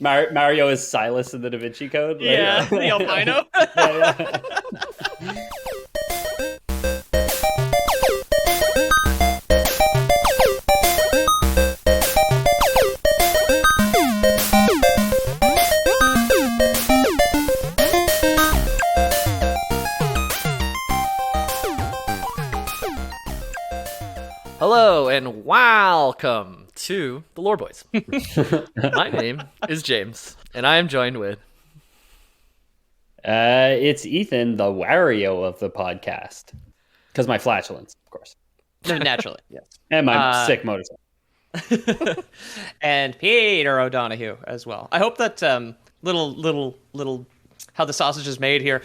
Mario is Silas in the Da Vinci Code. Right? Yeah, the albino. Yeah. Hello and welcome to the Lore Boys. My name is James, and I am joined with... It's Ethan, the Wario of the podcast. Because my flatulence, of course. No, naturally. Yes. And my sick motorcycle. And Peter O'Donohue as well. I hope that little how the sausage is made here.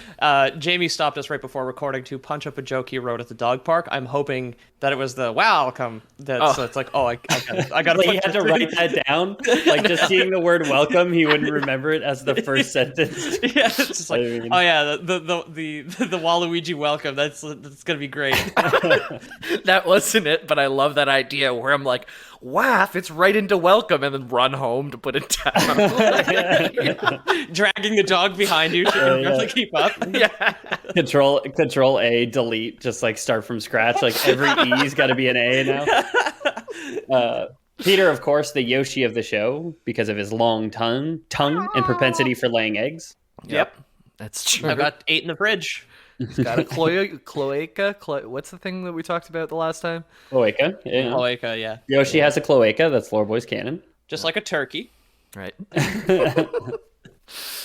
Jamie stopped us right before recording to punch up a joke he wrote at the dog park. I'm hoping that it was the welcome. So it's like, I got Like he had to write that down. Like just seeing the word welcome, he wouldn't remember it as the first sentence. Yeah, it's just like, the Waluigi welcome. That's gonna be great. That wasn't it, but I love that idea where I'm like, waff, it's right into welcome, and then run home to put it down. Dragging the dog behind you to really keep up. Yeah. Control A, delete, just like start from scratch. Like every E's got to be an A now. Peter, of course, the Yoshi of the show because of his long tongue and propensity for laying eggs. Yep. That's true. I've got 8 in the fridge. He's got a cloaca. What's the thing that we talked about the last time? Cloaca. Yeah. Cloaca, yeah. Yoshi has a cloaca. That's Lore Boys canon. Just like a turkey. Right.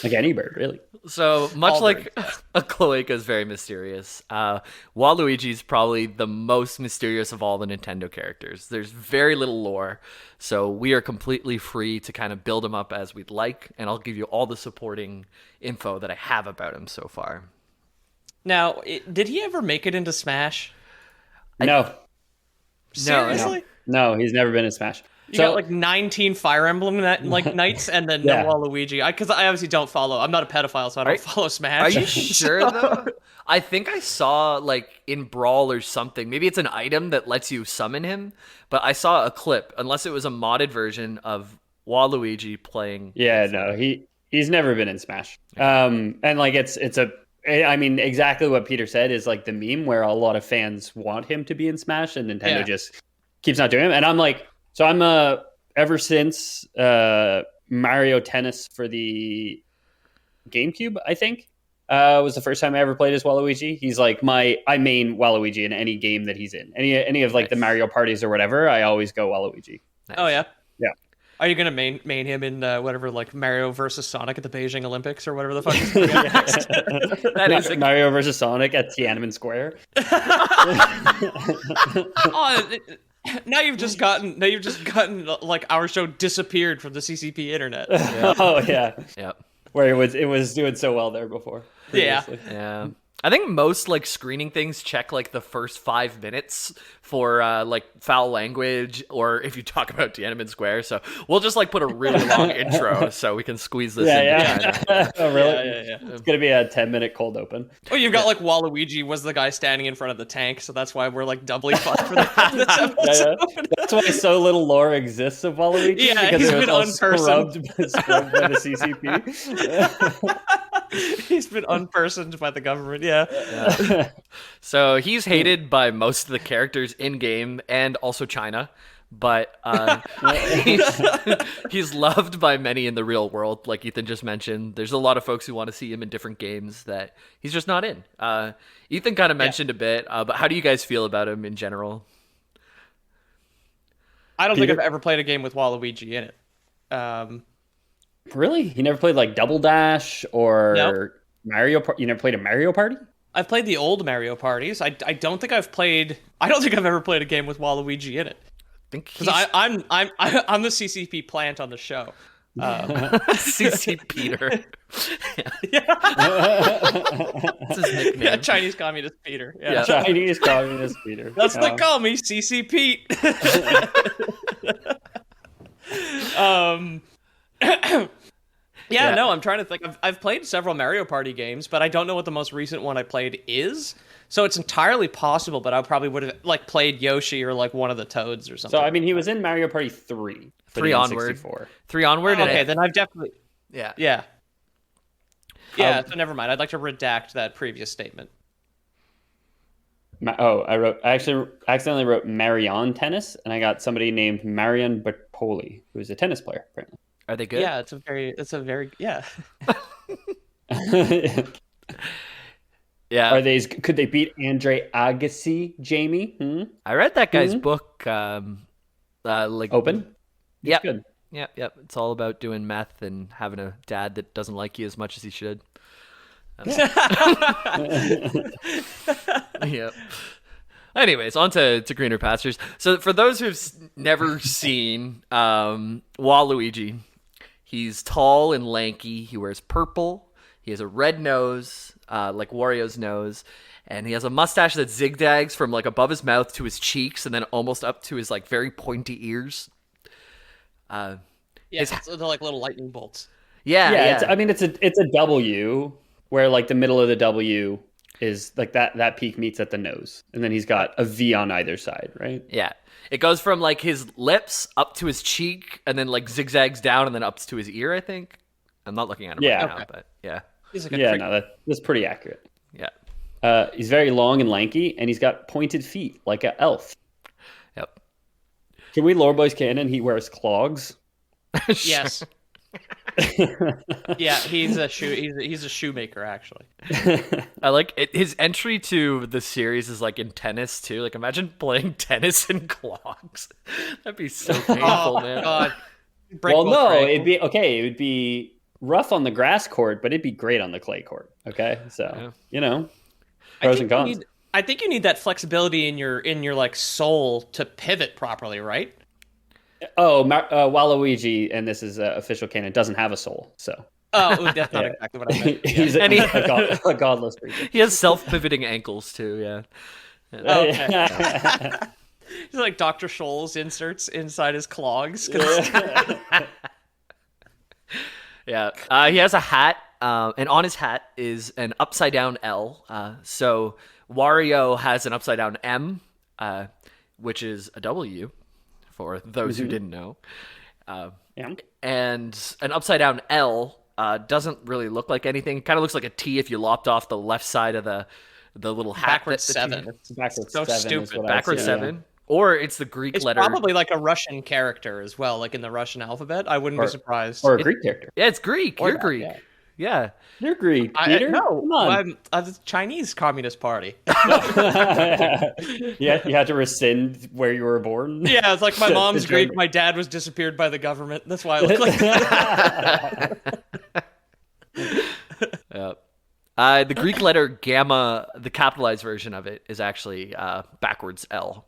Like any bird, really. So much like a cloaca is very mysterious. Waluigi's probably the most mysterious of all the Nintendo characters. There's very little lore, so we are completely free to kind of build him up as we'd like, and I'll give you all the supporting info that I have about him so far. Now, did he ever make it into Smash? No. Seriously? No, he's never been in Smash. You got like 19 Fire Emblem knights and then no Waluigi. Because I obviously don't follow. I'm not a pedophile, so I don't follow Smash. Are you sure, though? I think I saw, like, in Brawl or something. Maybe it's an item that lets you summon him. But I saw a clip, unless it was a modded version of Waluigi playing. Yeah, no, he's never been in Smash. And, like, I mean, exactly what Peter said is, like, the meme where a lot of fans want him to be in Smash, and Nintendo just keeps not doing it. And I'm like... So I'm ever since Mario Tennis for the GameCube, I think, was the first time I ever played as Waluigi. He's like I main Waluigi in any game that he's in. Any of like the Mario parties or whatever, I always go Waluigi. Nice. Oh yeah. Yeah. Are you gonna main him in whatever, like Mario versus Sonic at the Beijing Olympics or whatever the fuck? That is Mario versus Sonic at Tiananmen Square. Now you've just gotten like our show disappeared from the CCP internet. Yeah. Oh yeah. Yeah. Where it was doing so well there before. Previously. Yeah. I think most like screening things check like the first 5 minutes for like foul language or if you talk about Tiananmen Square. So we'll just like put a really long intro so we can squeeze this in. Yeah. Oh really? Yeah. It's gonna be a 10-minute cold open. Oh, you've got like Waluigi was the guy standing in front of the tank, so that's why we're like doubly fucked for this episode. Yeah. That's why so little lore exists of Waluigi. Yeah, because he's it was been all unpersoned. scrubbed by the CCP. He's been unpersoned by the government. Yeah. So he's hated by most of the characters in game and also China, but he's loved by many in the real world. Like Ethan just mentioned, there's a lot of folks who want to see him in different games that he's just not in. Ethan kind of mentioned a bit, but how do you guys feel about him in general? I don't think I've ever played a game with Waluigi in it. Really? You never played like Double Dash or Mario? You never played a Mario Party? I've played the old Mario parties. I don't think I've ever played a game with Waluigi in it. Because I'm the CCP plant on the show. CC Peter. Yeah. That's his nickname. Yeah, Chinese Communist Peter. Yeah. Chinese Communist Peter. That's what they call me, CC Pete. No, I'm trying to think. I've played several Mario Party games, but I don't know what the most recent one I played is. So it's entirely possible, but I probably would have like played Yoshi or like one of the Toads or something. So I mean, he was in Mario Party 3. 3 onward. 3 onward. Okay, then I've definitely. Yeah. Yeah. Yeah, so never mind. I'd like to redact that previous statement. I actually accidentally wrote Marion Tennis, and I got somebody named Marion Bertoli, who's a tennis player, apparently. Are they good? Yeah, it's a very yeah. Yeah. Could they beat Andre Agassi, Jamie? I read that guy's book. Like Open? Yep. Good. Yep. It's all about doing meth and having a dad that doesn't like you as much as he should. Yep. Anyways, on to greener pastures. So for those who've never seen Waluigi, he's tall and lanky. He wears purple. He has a red nose, like Wario's nose, and he has a mustache that zigzags from like above his mouth to his cheeks and then almost up to his like very pointy ears. Yeah, they're like little lightning bolts. Yeah. It's a W where like the middle of the W is like that peak meets at the nose, and then he's got a V on either side, right? Yeah. It goes from like his lips up to his cheek and then like zigzags down and then up to his ear, I think. I'm not looking at him right now, but yeah. He's like a that's pretty accurate. Yeah. He's very long and lanky, and he's got pointed feet like an elf. Yep. Can we lore boys canon? He wears clogs. Yes. Yeah, he's a shoemaker actually. I like it. His entry to the series is like in tennis too. Like imagine playing tennis in clogs. That'd be so painful, man. God. It'd be okay. It would be rough on the grass court, but it'd be great on the clay court. Okay, so pros and cons. I think you need that flexibility in your like soul to pivot properly, right? Oh, Waluigi, and this is official canon, doesn't have a soul, so. Oh, that's not exactly what I meant. He's a godless creature. He has self-pivoting ankles too. Yeah. Okay. He's like Dr. Scholl's inserts inside his clogs. Yeah. He has a hat, and on his hat is an upside down L. So Wario has an upside down M, which is a W. For those who didn't know. And an upside down L doesn't really look like anything. It kind of looks like a T if you lopped off the left side of the little hat. Backwards 7. Backwards so 7 stupid. Backwards 7. Or it's the Greek letter. It's probably like a Russian character as well, like in the Russian alphabet. I wouldn't be surprised. Or a Greek character. Yeah, it's Greek. You're Greek. Yeah. You're Greek, Peter. No, come on. I'm the Chinese Communist Party. Yeah, you had to rescind where you were born. Yeah, it's like my mom's Greek, my dad was disappeared by the government. That's why I look like that. Yeah. The Greek letter gamma, the capitalized version of it, is actually backwards L.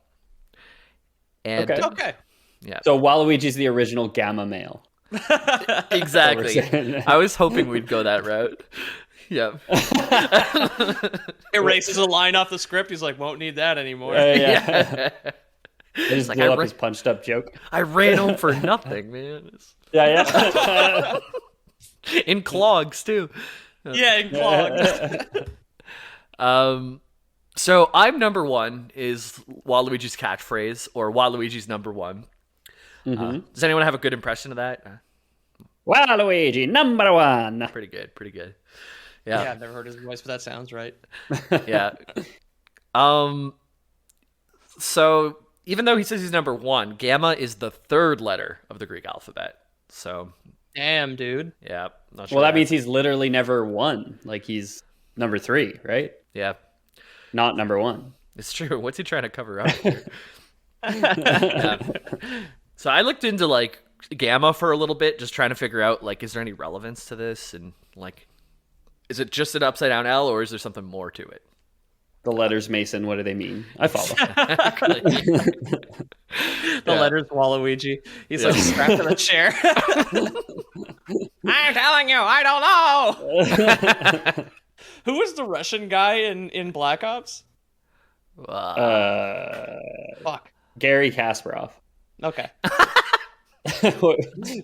And, Okay. Yeah. So Waluigi's the original gamma male. Exactly. I was hoping we'd go that route. Yeah. Erases a line off the script. He's like, won't need that anymore. Yeah. They just like, blew up his punched up joke. I ran home for nothing, man. Yeah. In clogs too. Yeah, in clogs. So I'm number one is Waluigi's catchphrase, or Waluigi's number one. Does anyone have a good impression of that? Waluigi, number one. Pretty good. Yeah, I've never heard his voice, but that sounds right. Yeah. So even though he says he's number one, gamma is the third letter of the Greek alphabet. So damn, dude. Yeah. Not sure well, that means he's literally never won. Like he's number 3, right? Yeah. Not number 1. It's true. What's he trying to cover up here? Yeah. So I looked into like gamma for a little bit, just trying to figure out like, is there any relevance to this? And like, is it just an upside down L, or is there something more to it? The letters Mason, what do they mean? I follow. The letters Waluigi. He's like strapped to the chair. I'm telling you, I don't know. Who was the Russian guy in Black Ops? Fuck. Gary Kasparov. Okay.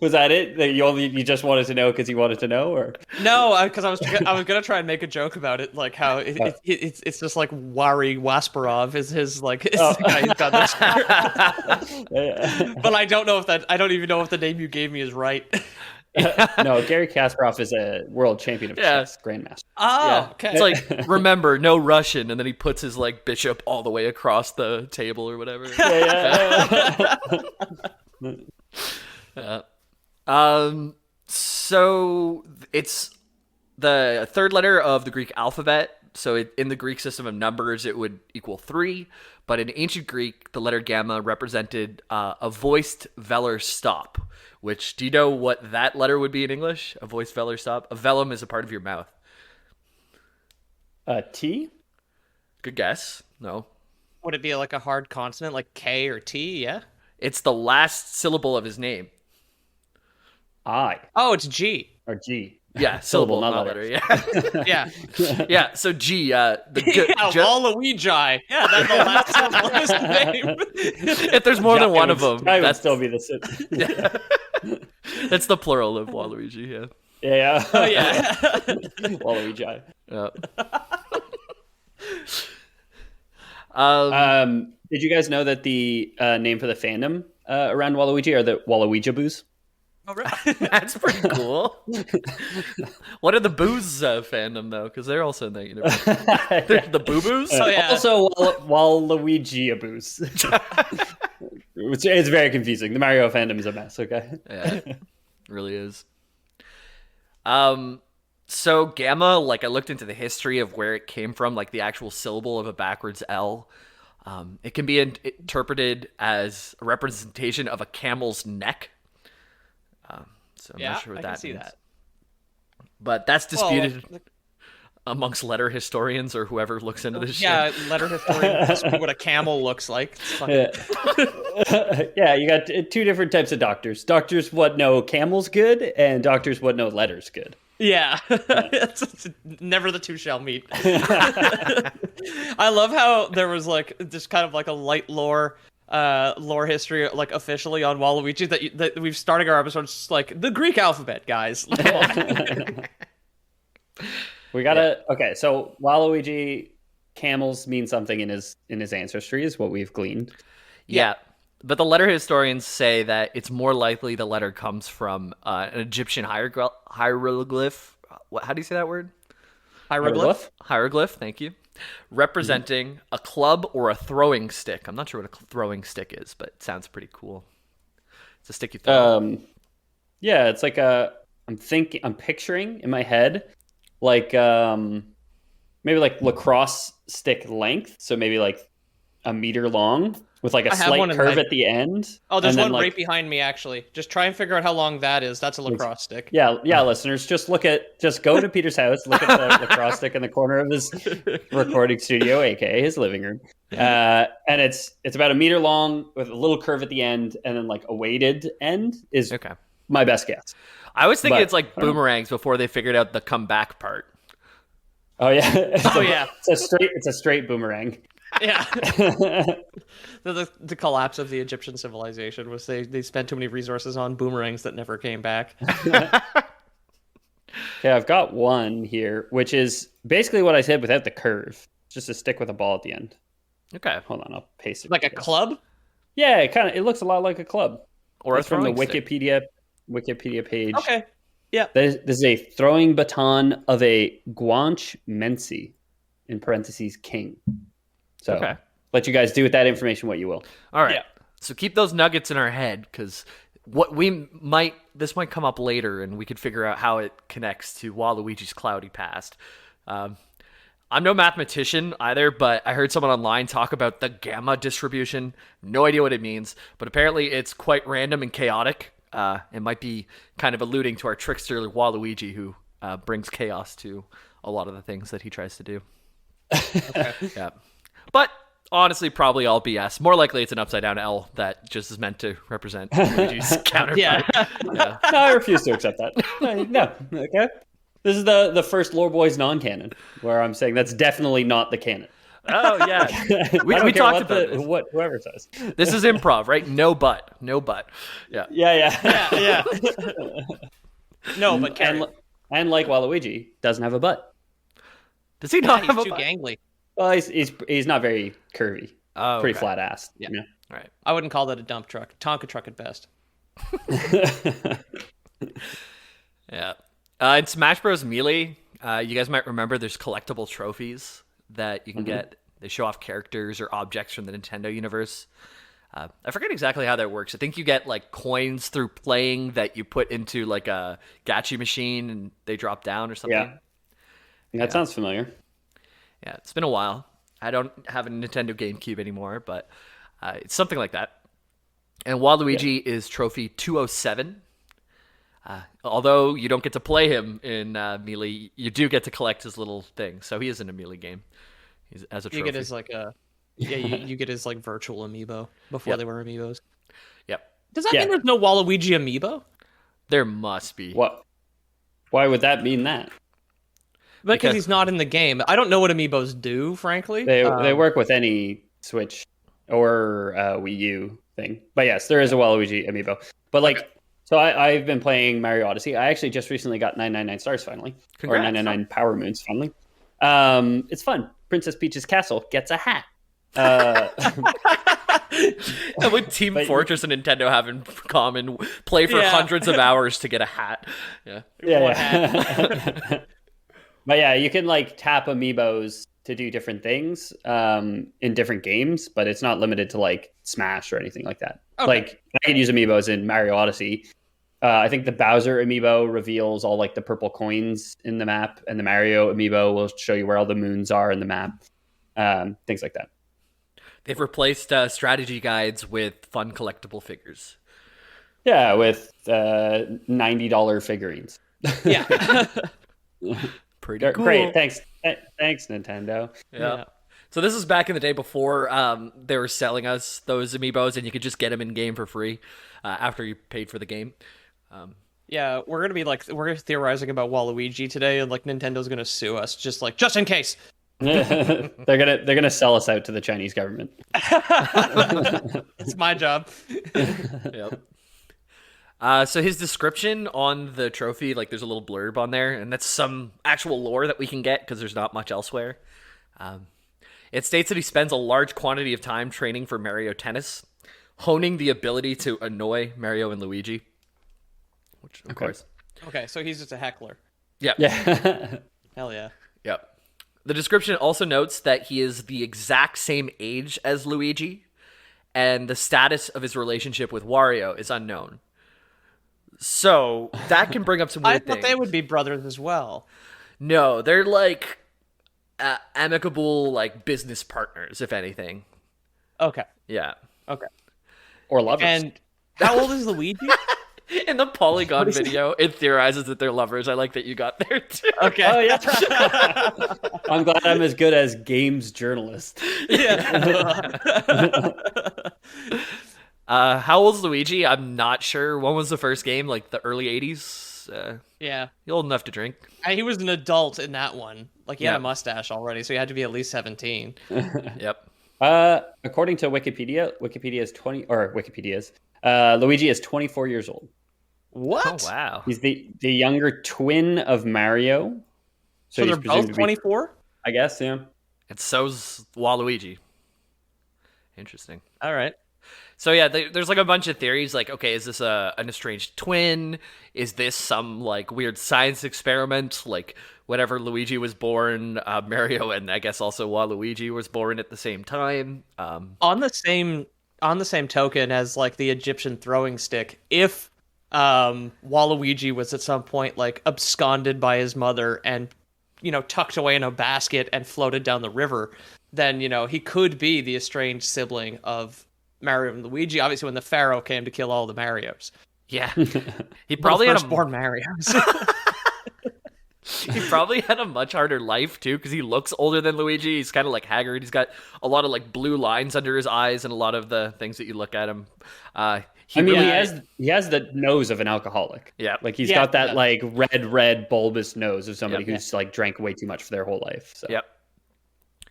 Was that it? That you just wanted to know because you wanted to know, or no? Because I was gonna try and make a joke about it, like how it's just like Wari Wasparov is his like the guy who's got this. But I don't even know if the name you gave me is right. No, Gary Kasparov is a world champion of chess, grandmaster. Oh, okay. It's like, remember, no Russian, and then he puts his like bishop all the way across the table or whatever. So it's the third letter of the Greek alphabet. So in the Greek system of numbers, it would equal 3. But in ancient Greek, the letter gamma represented a voiced velar stop. Which, do you know what that letter would be in English? A voiced velar stop? A velum is a part of your mouth. T? Good guess. No. Would it be like a hard consonant, like K or T? Yeah. It's the last syllable of his name. I. Oh, it's G. Or G. Yeah, syllable, not letter. Yeah. Yeah. Yeah, so G. Waluigi. Yeah, that's the last syllable of his name. If there's more than one of them, that would that's still be the same. That's the plural of Waluigi. Yeah. Yeah. Oh yeah. Waluigi. Yeah. Did you guys know that the name for the fandom around Waluigi are the Waluigiaboos? Oh, really? That's pretty cool. What are the Boos fandom though? Because they're also in that universe. The Boo Boos. Oh, yeah. Also, Waluigiaboos. It's very confusing. The Mario fandom is a mess. Okay. Yeah, it really is. So gamma, like I looked into the history of where it came from, like the actual syllable of a backwards L. It can be interpreted as a representation of a camel's neck. So I'm not sure what that means. That. But that's disputed amongst letter historians or whoever looks into this shit. Yeah, letter historians what a camel looks like. Yeah, you got two different types of doctors. Doctors what know camels good, and doctors what know letters good. Yeah. It's never the two shall meet. I love how there was like just kind of like a light lore history, like officially on Waluigi that we've started our episodes like the Greek alphabet, guys. We gotta okay. So Waluigi, camels mean something in his ancestry, is what we've gleaned. Yeah, but the letter historians say that it's more likely the letter comes from an Egyptian hieroglyph. How do you say that word? Hieroglyph. Hieroglyph. Thank you. Representing a club or a throwing stick. I'm not sure what a throwing stick is, but it sounds pretty cool. It's a stick you throw. Yeah, it's like I'm picturing in my head like maybe like lacrosse stick length, so maybe like a meter long with like a slight curve at the end. Oh, there's one right behind me actually. Just try and figure out how long that is. That's a lacrosse stick. Yeah, listeners, just go to Peter's house, look at the lacrosse stick in the corner of his recording studio, aka his living room. And it's about a meter long with a little curve at the end, and then like a weighted end is my best guess. I was thinking it's like boomerangs before they figured out the comeback part. Oh yeah. Yeah. It's a straight boomerang. Yeah. The collapse of the Egyptian civilization was they spent too many resources on boomerangs that never came back. Okay, I've got one here, which is basically what I said without the curve. Just a stick with a ball at the end. Okay. Hold on, I'll paste it. Like a club? Yeah, it looks a lot like a club. Or that's a throwing from the stick. Wikipedia page. Okay. Yeah. This is a throwing baton of a Guanche Mensi, in parentheses, king. So let you guys do with that information what you will. All right. Yeah. So keep those nuggets in our head, because this might come up later, and we could figure out how it connects to Waluigi's cloudy past. I'm no mathematician either, but I heard someone online talk about the gamma distribution. No idea what it means, but apparently it's quite random and chaotic. It might be kind of alluding to our trickster Waluigi, who brings chaos to a lot of the things that he tries to do. Okay. Yeah. But honestly, probably all BS. More likely it's an upside down L that just is meant to represent Luigi's counterpart. Yeah. No, I refuse to accept that. No. Okay. This is the first Lore Boys non-canon, where I'm saying that's definitely not the canon. Oh, yeah. we talked about this. What whoever says. This is improv, right? No but. Yeah. Yeah. No, but and like Waluigi, doesn't have a butt. Does he not have a too butt? gangly. Well, he's not very curvy. Oh, pretty flat assed. Yeah. Yeah. All right. I wouldn't call that a dump truck. Tonka truck at best. Yeah. In Smash Bros. Melee, you guys might remember there's collectible trophies that you can get. They show off characters or objects from the Nintendo universe. I forget exactly how that works. I think you get like coins through playing that you put into like a gacha machine and they drop down or something. Yeah. That sounds familiar. Yeah, it's been a while. I don't have a Nintendo GameCube anymore, but it's something like that. And Waluigi is trophy 207. Although you don't get to play him in Melee, you do get to collect his little thing. So he is in a Melee game. He's as a trophy. You get his like you get his like virtual amiibo before they were amiibos. Yep. Does that mean there's no Waluigi amiibo? There must be. What? Why would that mean that? Because he's not in the game. I don't know what amiibos do, frankly. They work with any Switch or Wii U thing. But yes, there is a Waluigi amiibo. But like, so I've been playing Mario Odyssey. I actually just recently got 999 stars finally. Congrats. Or 999 Power Moons finally. It's fun. Princess Peach's castle gets a hat. What Team Fortress and Nintendo have in common? Play for hundreds of hours to get a hat. Yeah. But yeah, you can like tap amiibos to do different things in different games, but it's not limited to like Smash or anything like that. Okay. Like I could use amiibos in Mario Odyssey. I think the Bowser amiibo reveals all like the purple coins in the map, and the Mario amiibo will show you where all the moons are in the map. Things like that. They've replaced strategy guides with fun collectible figures. Yeah, with $90 figurines. Yeah. Pretty cool. Great. Thanks, Nintendo. Yeah. So this is back in the day before they were selling us those amiibos, and you could just get them in game for free after you paid for the game. Yeah, we're gonna theorizing about Waluigi today, and like Nintendo's gonna sue us, just in case. they're gonna sell us out to the Chinese government. It's my job. Yep. So his description on the trophy, like there's a little blurb on there, and that's some actual lore that we can get because there's not much elsewhere. It states that he spends a large quantity of time training for Mario Tennis, honing the ability to annoy Mario and Luigi. Which, of course. Okay, so he's just a heckler. Yep. Yeah. Hell yeah. Yep. The description also notes that he is the exact same age as Luigi, and the status of his relationship with Wario is unknown. So that can bring up some weird things. I thought they would be brothers as well. No, they're like amicable, like business partners, if anything. Okay. Yeah. Okay. Or lovers. And how old is Luigi? In the Polygon video, it theorizes that they're lovers. I like that you got there too. Okay. Oh yeah. I'm glad I'm as good as games journalist. Yeah. How old's Luigi? I'm not sure. When was the first game? Like the early 80s? Yeah. You're old enough to drink. He was an adult in that one. Like, he had a mustache already, so he had to be at least 17. Yep. According to Luigi is 24 years old. What? Oh, wow. He's the younger twin of Mario. So they're both 24? I guess, yeah. And so's Waluigi. Interesting. All right. So yeah, there's like a bunch of theories. Like, okay, is this an estranged twin? Is this some like weird science experiment? Like, whenever Luigi was born, Mario and I guess also Waluigi was born at the same time. On the same token as like the Egyptian throwing stick, if Waluigi was at some point like absconded by his mother and tucked away in a basket and floated down the river, then he could be the estranged sibling of Mario and Luigi. Obviously, when the Pharaoh came to kill all the Marios. Yeah, he probably had firstborn Marios. He probably had a much harder life too, because he looks older than Luigi. He's kind of like haggard. He's got a lot of like blue lines under his eyes, and a lot of the things that you look at him. He has the nose of an alcoholic. Yeah, like he's got that like red bulbous nose of somebody who's like drank way too much for their whole life. So. Yep.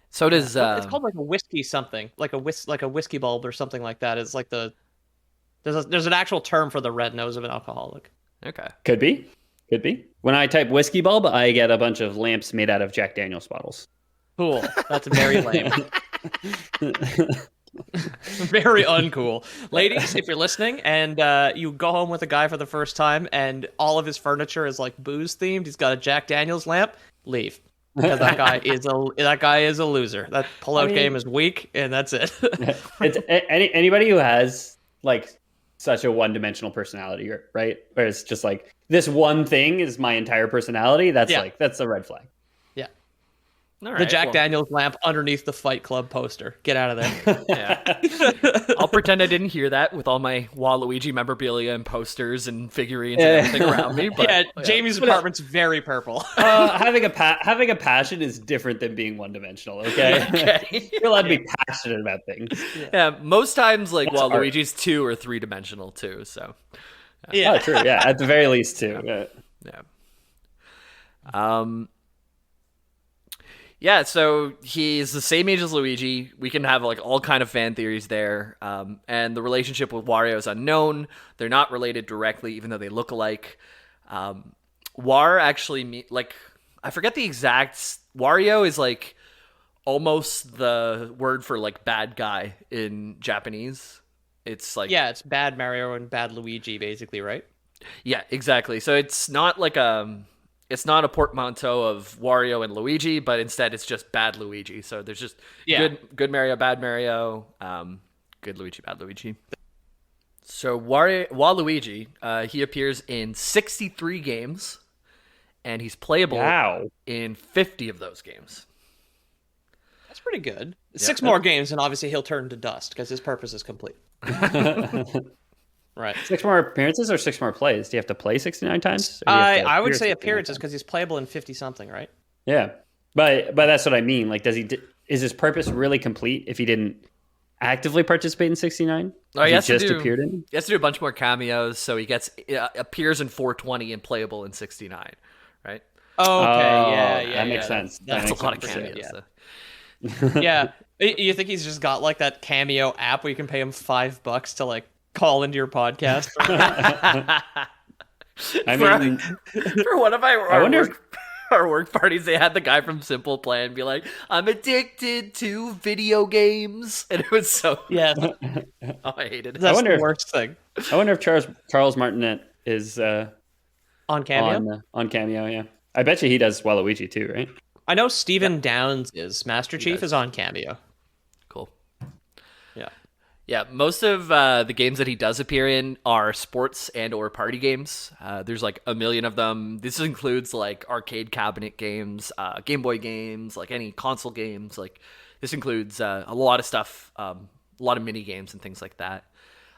So does it's called like a whiskey something, like a whiskey bulb or something like that. It's like there's an actual term for the red nose of an alcoholic. Okay, could be. When I type whiskey bulb, I get a bunch of lamps made out of Jack Daniel's bottles. Cool. That's very lame. Very uncool. Ladies, if you're listening and you go home with a guy for the first time and all of his furniture is like booze themed, he's got a Jack Daniels lamp, leave. Because that guy is a loser. That pullout game is weak, and that's it. It's anybody who has like such a one-dimensional personality, right? Where it's just like this one thing is my entire personality. That's that's a red flag. Right, the Jack Daniels lamp underneath the Fight Club poster. Get out of there. Yeah. I'll pretend I didn't hear that with all my Waluigi memorabilia and posters and figures and everything around me. But, Jamie's apartment's very purple. Having a passion is different than being one-dimensional, okay? You're allowed to be passionate about things. Yeah, most times like that's Waluigi's 2 or 3-dimensional too, so. Yeah. Oh, true, yeah. At the very least, too. Yeah. Yeah, so he's the same age as Luigi. We can have like all kind of fan theories there. And the relationship with Wario is unknown. They're not related directly, even though they look alike. War actually, I forget the exact. Wario is like almost the word for like bad guy in Japanese. It's like it's bad Mario and bad Luigi, basically, right? Yeah, exactly. So it's not like it's not a portmanteau of Wario and Luigi, but instead it's just bad Luigi. So there's just good Mario, bad Mario, good Luigi, bad Luigi. So Waluigi, he appears in 63 games, and he's playable in 50 of those games. That's pretty good. 6 more games, and obviously he'll turn to dust because his purpose is complete. Right. 6 more appearances or 6 more plays? Do you have to play 69 times? I would say appearances because he's playable in 50 something, right? Yeah, but that's what I mean. Like, is his purpose really complete if he didn't actively participate in 69? Oh, he appeared in. He has to do a bunch more cameos, so he appears in 420 and playable in 69, right? Oh, okay, that makes sense. That's a lot of cameos. Yeah. You think he's just got like that Cameo app where you can pay him $5 to like call into your podcast? For one of our work parties, they had the guy from Simple Plan be like, "I'm addicted to video games," and it was so Oh, I hated it. That's the worst thing. I wonder if Charles Martinet is on Cameo. On Cameo, yeah. I bet you he does Waluigi too, right? I know Steven Downs is. Master Chief is on Cameo. Cool. Yeah. Yeah, most of the games that he does appear in are sports and or party games. There's like a million of them. This includes like arcade cabinet games, Game Boy games, like any console games. Like this includes a lot of stuff, a lot of mini games and things like that.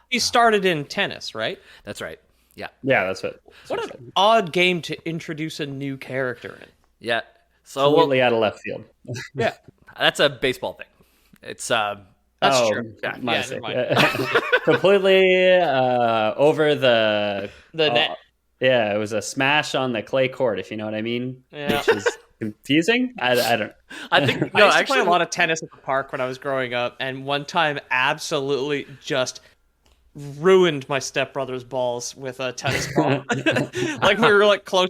He started in tennis, right? That's right. Yeah. Yeah, that's what. What an odd game to introduce a new character in. Yeah. So totally out of left field. Yeah. That's a baseball thing. It's That's true. Yeah, completely over the net. Yeah, it was a smash on the clay court, if you know what I mean. Yeah. Which is confusing. I don't. I think I used to play a lot of tennis at the park when I was growing up, and one time absolutely just ruined my stepbrother's balls with a tennis ball. Like we were like I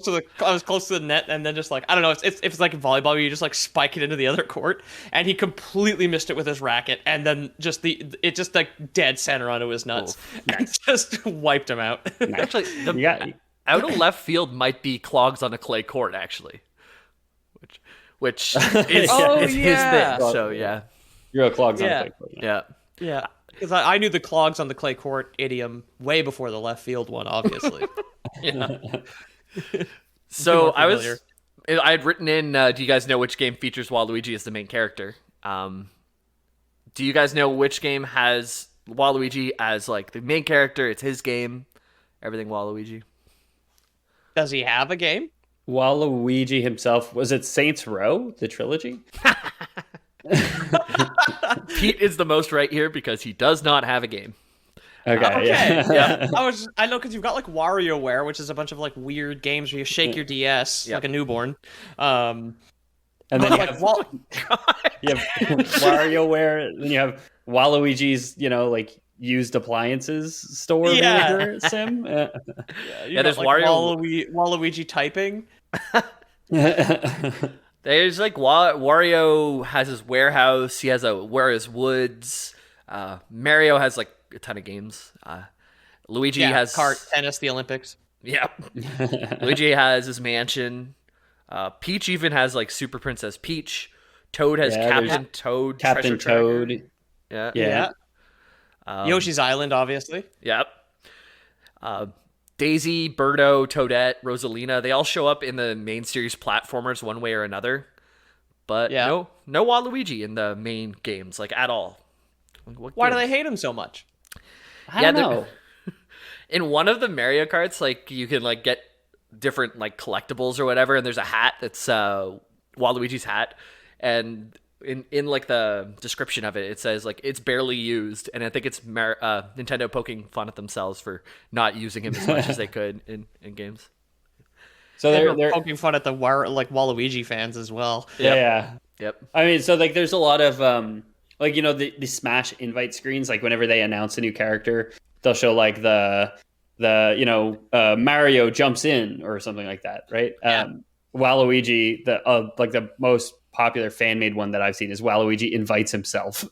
was close to the net, and then just like I don't know, it's like volleyball where you just like spike it into the other court, and he completely missed it with his racket, and then it just like dead center onto his nuts, and just wiped him out. Actually, out of left field might be clogs on a clay court, actually, which is his thing. So yeah, you're a clogs on a clay court. Yeah. Because I knew the clogs on the clay court idiom way before the left field one, obviously. So I had written in, do you guys know which game features Waluigi as the main character? Do you guys know which game has Waluigi as like the main character? It's his game. Everything Waluigi. Does he have a game? Waluigi himself, was it Saints Row, the trilogy? Pete is the most right here because he does not have a game. Okay. Yeah. I know because you've got like WarioWare, which is a bunch of like weird games where you shake your DS like a newborn. And then you have WarioWare, then you have Waluigi's, like used appliances store sim. There's like Waluigi typing. There's like Wario has his warehouse. He has Wario's Woods. Mario has like a ton of games. Luigi has Kart, tennis, the Olympics. Yep. Luigi has his mansion. Peach even has like Super Princess Peach. Toad has Captain Toad. Captain Toad. Yeah. Yeah. Yoshi's Island, obviously. Yep. Daisy, Birdo, Toadette, Rosalina, they all show up in the main series platformers one way or another. But no Waluigi in the main games, like at all. Why do they hate him so much? I don't know. In one of the Mario Karts, like you can like get different like collectibles or whatever, and there's a hat that's Waluigi's hat, and in like the description of it, it says like it's barely used, and I think it's Nintendo poking fun at themselves for not using him as much as they could in games. So they're poking fun at the Waluigi fans as well. Yeah. Yep. I mean, so like there's a lot of like, you know, the Smash invite screens, like whenever they announce a new character, they'll show like the Mario jumps in or something like that, right? Yeah. Waluigi, the most popular fan made one that I've seen is Waluigi invites himself.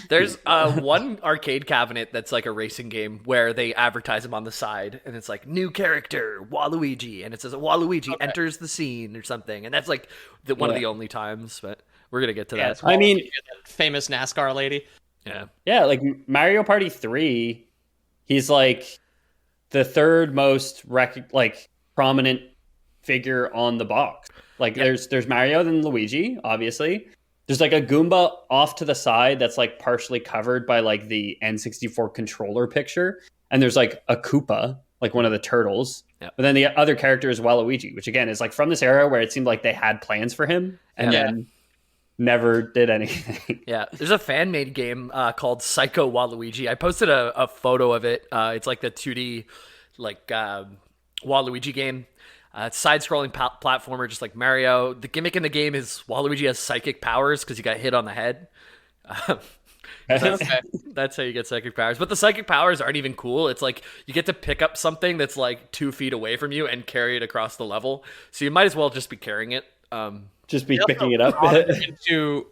There's one arcade cabinet that's like a racing game where they advertise him on the side, and it's like new character Waluigi, and it says Waluigi enters the scene or something, and that's like one of the only times. But we're gonna get to that. I mean, famous NASCAR lady. Yeah, like Mario Party 3, he's like the third most prominent figure on the box. Like there's Mario, then Luigi, obviously. There's like a Goomba off to the side that's like partially covered by like the N64 controller picture, and there's like a Koopa, like one of the turtles. But then the other character is Waluigi, which again is like from this era where it seemed like they had plans for him and then never did anything. There's a fan-made game called Psycho Waluigi. I posted a photo of it. It's like the 2D like Waluigi game. Side-scrolling platformer, just like Mario. The gimmick in the game is Waluigi has psychic powers because he got hit on the head. That's how you get psychic powers. But the psychic powers aren't even cool. It's like you get to pick up something that's like 2 feet away from you and carry it across the level. So you might as well just be carrying it. Just be picking it up. Into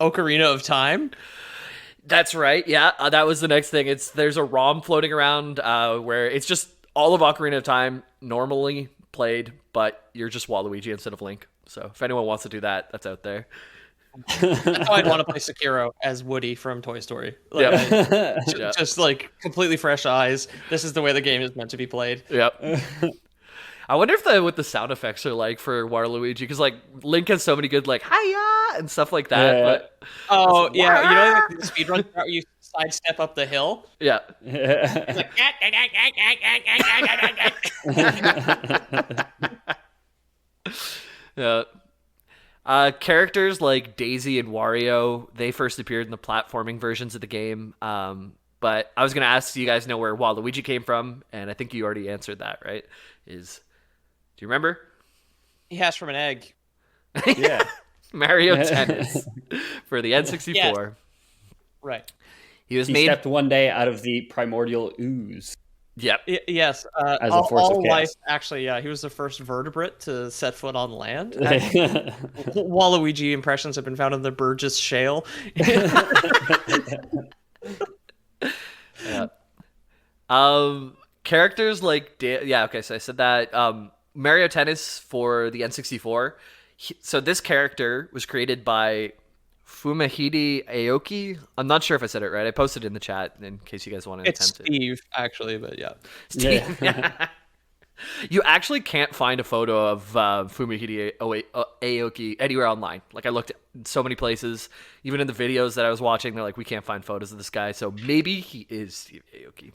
Ocarina of Time. That's right. Yeah, that was the next thing. There's a ROM floating around where it's just all of Ocarina of Time normally played, but you're just Waluigi instead of Link. So if anyone wants to do that, that's out there. That's how I'd want to play Sekiro as Woody from Toy Story. Just like completely fresh eyes. This is the way the game is meant to be played. Yep. I wonder if what the sound effects are like for Waluigi, because like Link has so many good like hiya and stuff like that. But you know, like the speedrun where you sidestep up the hill. Yeah. Characters like Daisy and Wario, they first appeared in the platforming versions of the game. But I was going to ask, you guys know where Waluigi came from? And I think you already answered that, right? Do you remember? He hatched from an egg. Yeah. Mario Tennis for the N64. Yes. Right. He stepped one day out of the primordial ooze. Yep. Yes. As a force of chaos. Life, actually, he was the first vertebrate to set foot on land. Waluigi impressions have been found in the Burgess Shale. Characters like so I said that. Mario Tennis for the N64. So this character was created by Fumihide Aoki. I'm not sure if I said it right. I posted it in the chat in case you guys want to attempt it. It's Steve, actually, but yeah. Steve. Yeah. You actually can't find a photo of Fumihide Aoki anywhere online. Like I looked in so many places, even in the videos that I was watching, they're like, we can't find photos of this guy. So maybe he is Steve Aoki.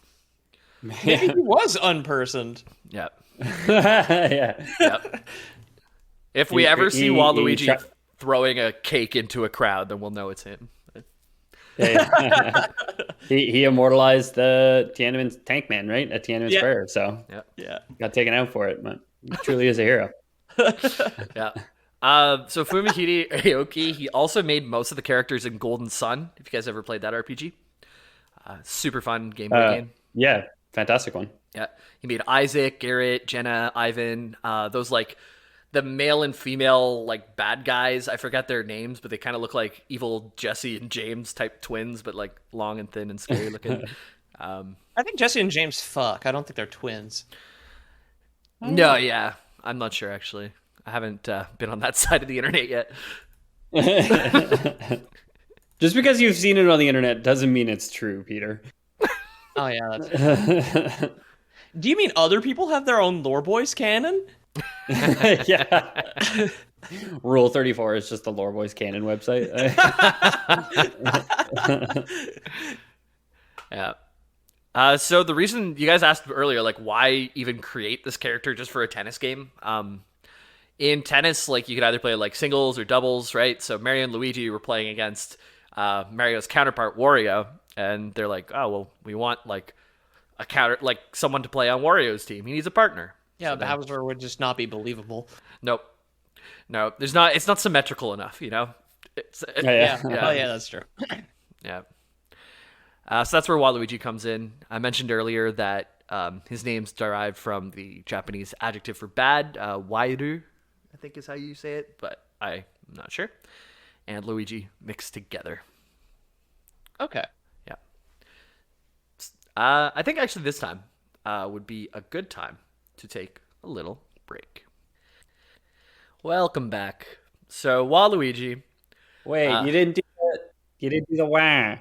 Maybe he was unpersoned. Yep. Yep. If we ever see Waluigi throwing a cake into a crowd, then we'll know it's him. He immortalized the Tiananmen Tank Man, right? At Tiananmen Square. So got taken out for it, but he truly is a hero. Yeah. So Fumihide Aoki, he also made most of the characters in Golden Sun. If you guys ever played that RPG, super fun Game Boy game. Yeah, fantastic one. Yeah, he made Isaac, Garrett, Jenna, Ivan. Those like the male and female like bad guys. I forget their names, but they kind of look like evil Jesse and James type twins, but like long and thin and scary looking. I think Jesse and James fuck. I don't think they're twins. No, yeah, I'm not sure actually. I haven't been on that side of the internet yet. Just because you've seen it on the internet doesn't mean it's true, Peter. Oh yeah. That's... Do you mean other people have their own Lore Boys canon? Yeah. Rule 34 is just the Lore Boys canon website. Yeah. So the reason you guys asked earlier, like, why even create this character just for a tennis game? In tennis, like, you could either play like singles or doubles, right? So Mario and Luigi were playing against Mario's counterpart Wario, and they're like, oh well, we want like a counter, like someone to play on Wario's team. He needs a partner. Yeah, So then- Bowser would just not be believable. Nope. No, there's not. It's not symmetrical enough, you know. Yeah. Oh yeah, that's true. Yeah. So that's where Waluigi comes in. I mentioned earlier that his name's derived from the Japanese adjective for bad, wairu, I think is how you say it, but I'm not sure. And Luigi mixed together. Okay. Yeah. I think actually this time would be a good time to take a little break. Welcome back. So Waluigi. Wait, you didn't do it. You didn't do the wah.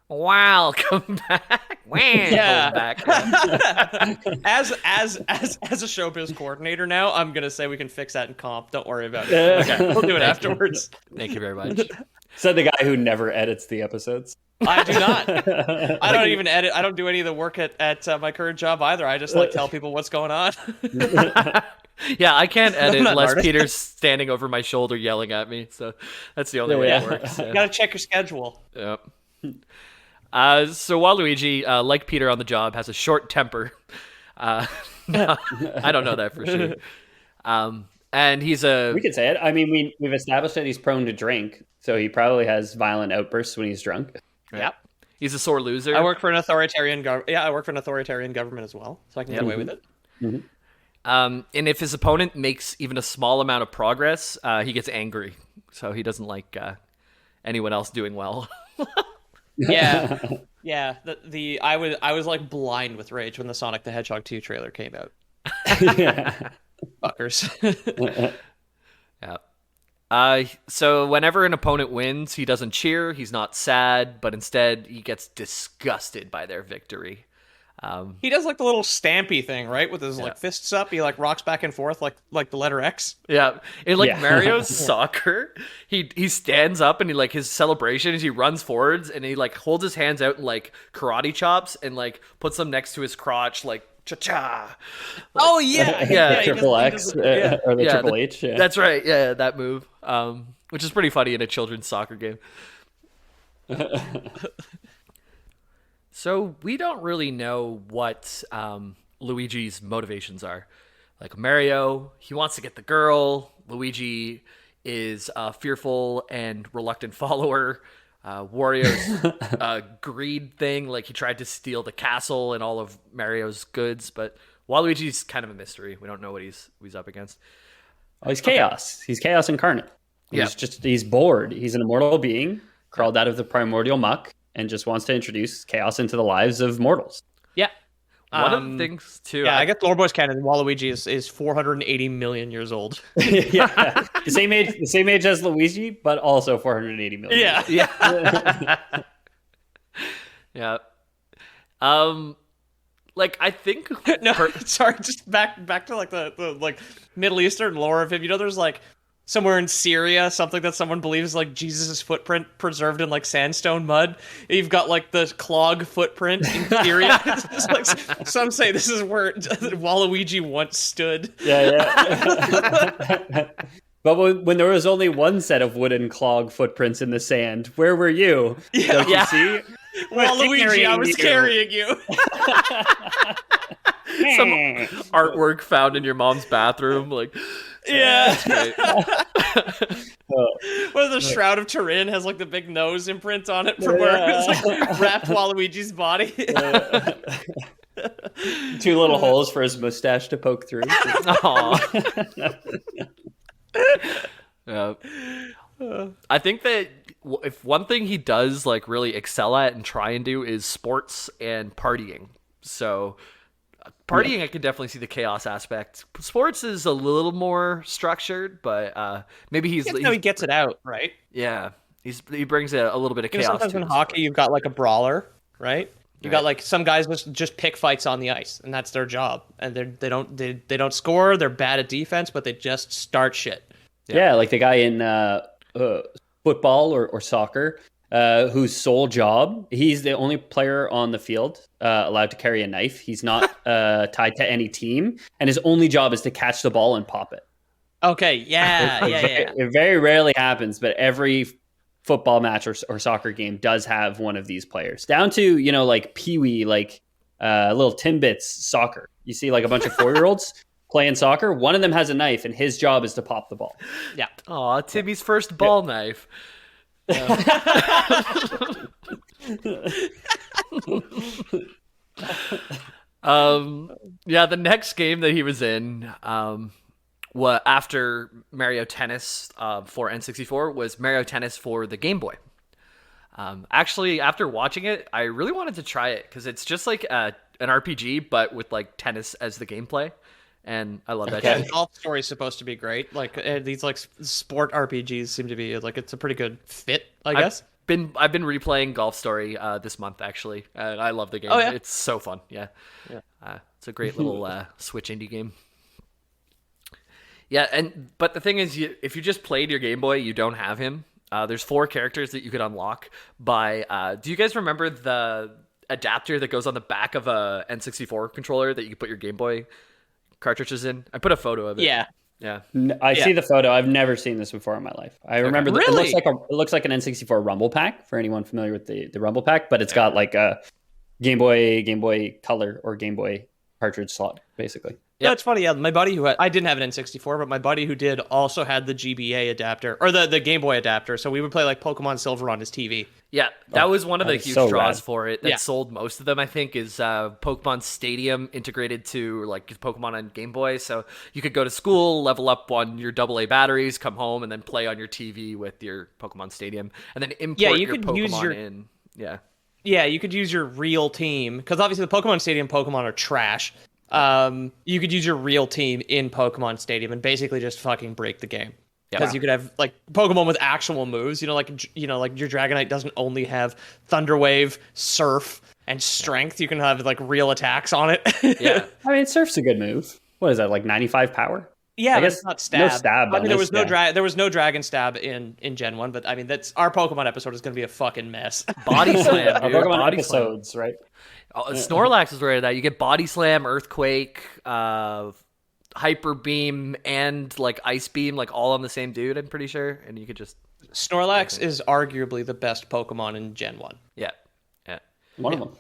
Welcome back. Yeah. Welcome back. As a showbiz coordinator now, I'm gonna say we can fix that in comp. Don't worry about it. Okay. We'll do it afterwards. Thank you very much. Said the guy who never edits the episodes. I do not. I don't even edit. I don't do any of the work at my current job either. I just like tell people what's going on. Yeah, I can't edit not an unless artist. Peter's standing over my shoulder yelling at me. So that's the only way it works. You gotta check your schedule. Yep. So Waluigi, like Peter on the job, has a short temper. No, I don't know that for sure. And he's a... We could say it. I mean, we've established that he's prone to drink, so he probably has violent outbursts when he's drunk. Yep. He's a sore loser. I work for an authoritarian government as well, so I can get away with it. Mm-hmm. And if his opponent makes even a small amount of progress, he gets angry. So he doesn't like anyone else doing well. Yeah, yeah. I was like blind with rage when the Sonic the Hedgehog 2 trailer came out. Yeah. Fuckers. Yeah. So whenever an opponent wins, he doesn't cheer. He's not sad, but instead he gets disgusted by their victory. He does like the little stampy thing, right? With his like fists up, he like rocks back and forth like the letter X. Yeah, in like Yeah. Mario's soccer, he stands up and he like his celebration is he runs forwards and he like holds his hands out and like karate chops and like puts them next to his crotch like cha cha. Oh yeah, Yeah, he Triple does- X yeah. or the Yeah, Triple H. Yeah. That's right. Yeah, that move. Which is pretty funny in a children's soccer game. So we don't really know what Luigi's motivations are. Like Mario, he wants to get the girl. Luigi is a fearful and reluctant follower. Wario's greed thing, like he tried to steal the castle and all of Mario's goods, but Waluigi's kind of a mystery. We don't know what he's up against. Oh, he's chaos. He's chaos incarnate. Yeah. He's bored. He's an immortal being, crawled out of the primordial muck, and just wants to introduce chaos into the lives of mortals. Yeah. One of the things too. Yeah, I guess Lore Boys canon. Waluigi is 480 million years old. Yeah. The same age as Luigi, but also 480 million. Yeah. Yeah. Yeah. Like I think No, sorry. Just back to like the like Middle Eastern lore of him. You know, there's like somewhere in Syria something that someone believes is like Jesus' footprint preserved in like sandstone mud. You've got like the clog footprint in Syria. It's like, some say this is where Waluigi once stood. Yeah. But when there was only one set of wooden clog footprints in the sand, where were you? Don't you see? Waluigi, I was carrying you. some artwork found in your mom's bathroom, like Yeah. great. Well, the Shroud of Turin has like the big nose imprint on it from where it's like wrapped Waluigi's body. 2 little holes for his mustache to poke through. Aw. I think that if one thing he does like really excel at and try and do is sports and partying. So partying, I can definitely see the chaos aspect. Sports is a little more structured, but maybe he gets it out, right? Yeah, he brings a little bit of chaos. Sometimes in hockey, you've got like a brawler, right? You got like some guys just pick fights on the ice, and that's their job. And they don't score. They're bad at defense, but they just start shit. Yeah, like the guy in football or soccer, whose sole job, he's the only player on the field allowed to carry a knife. He's not tied to any team, and his only job is to catch the ball and pop it. Okay, yeah. It very rarely happens, but every football match or soccer game does have one of these players. Down to, like Pee-wee, like little Timbits soccer. You see like a bunch of 4-year-olds playing soccer. One of them has a knife, and his job is to pop the ball. Yeah. Aw, Timmy's first ball knife. Yeah, the next game that he was in, after Mario Tennis for N64 was Mario Tennis for the Game Boy. Actually, after watching it, I really wanted to try it because it's just like an RPG, but with like tennis as the gameplay. And I love that. Yeah, the golf story is supposed to be great. Like these like sport RPGs seem to be like, it's a pretty good fit, I guess. I've been replaying Golf Story this month actually. I love the game. Oh, yeah? It's so fun. Yeah. It's a great little Switch indie game. Yeah, but the thing is, if you just played your Game Boy, you don't have him. There's 4 characters that you could unlock by. Do you guys remember the adapter that goes on the back of a N64 controller that you can put your Game Boy cartridges in? I put a photo of it. Yeah. I see the photo. I've never seen this before in my life. I remember Really? it looks like an N64 Rumble Pack for anyone familiar with the Rumble Pack, but it's got like a Game Boy Color or Game Boy cartridge slot, basically. Yeah, it's funny. Yeah, my buddy I didn't have an N64, but my buddy who did also had the GBA adapter or the Game Boy adapter. So we would play like Pokemon Silver on his TV. Yeah, that was one of the huge draws for it that sold most of them, I think, is Pokemon Stadium integrated to like Pokemon on Game Boy. So you could go to school, level up on your AA batteries, come home, and then play on your TV with your Pokemon Stadium, and then import your Pokemon in. Yeah. Yeah, you could use your real team because obviously the Pokemon Stadium Pokemon are trash. You could use your real team in Pokemon Stadium and basically just fucking break the game. Because you could have like Pokemon with actual moves, like your Dragonite doesn't only have Thunder Wave, Surf, and Strength. You can have like real attacks on it. Yeah, I mean, Surf's a good move. What is that, like 95 power? Yeah, I guess it's not stab. No stab. I mean, there was no Dragon Stab in Gen 1, but I mean that's our Pokemon episode is going to be a fucking mess. Body Slam, dude. Pokemon Body episodes, slam. right? Snorlax is right at that. You get Body Slam, Earthquake, Hyper Beam, and like Ice Beam, like all on the same dude. I'm pretty sure, and you could just. Snorlax is arguably the best Pokemon in Gen 1. Yeah. One of them,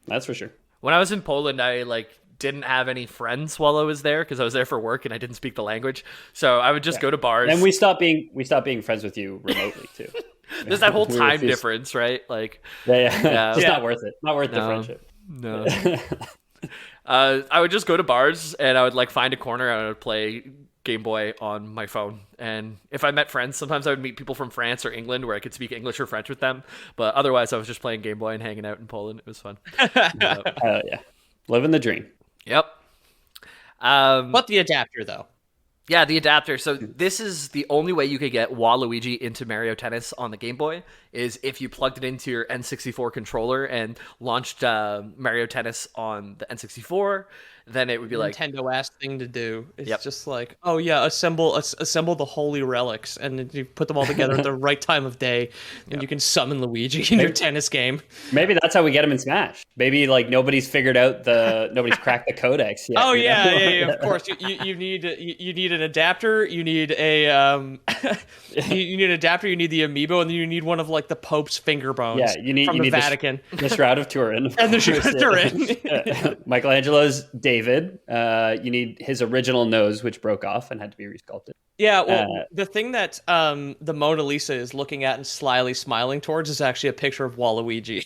that's for sure. When I was in Poland, I didn't have any friends while I was there because I was there for work and I didn't speak the language. So I would just go to bars. And we stopped being friends with you remotely too. There's that whole time difference, right? Like, yeah. It's not worth it. Not worth the friendship. No. I would just go to bars and I would find a corner and I would play Game Boy on my phone. And if I met friends, sometimes I would meet people from France or England where I could speak English or French with them. But otherwise, I was just playing Game Boy and hanging out in Poland. It was fun. Yeah, living the dream. Yep. But the adapter, though. Yeah, the adapter. So this is the only way you could get Waluigi into Mario Tennis on the Game Boy is if you plugged it into your N64 controller and launched Mario Tennis on the N64. Then it would be like Nintendo-ass thing to do. It's just like, oh yeah, assemble the holy relics, and then you put them all together at the right time of day, and you can summon Luigi in your tennis game. Maybe that's how we get him in Smash. Maybe nobody's cracked the codex yet. Oh yeah, of course. You need an adapter. You need a you need an adapter. You need the amiibo, and then you need one of the Pope's finger bones. Yeah, you need the Vatican, the Shroud of Turin, and the Shroud of Turin, Michelangelo's David David. You need his original nose, which broke off and had to be resculpted. Yeah, well, the thing that the Mona Lisa is looking at and slyly smiling towards is actually a picture of Waluigi.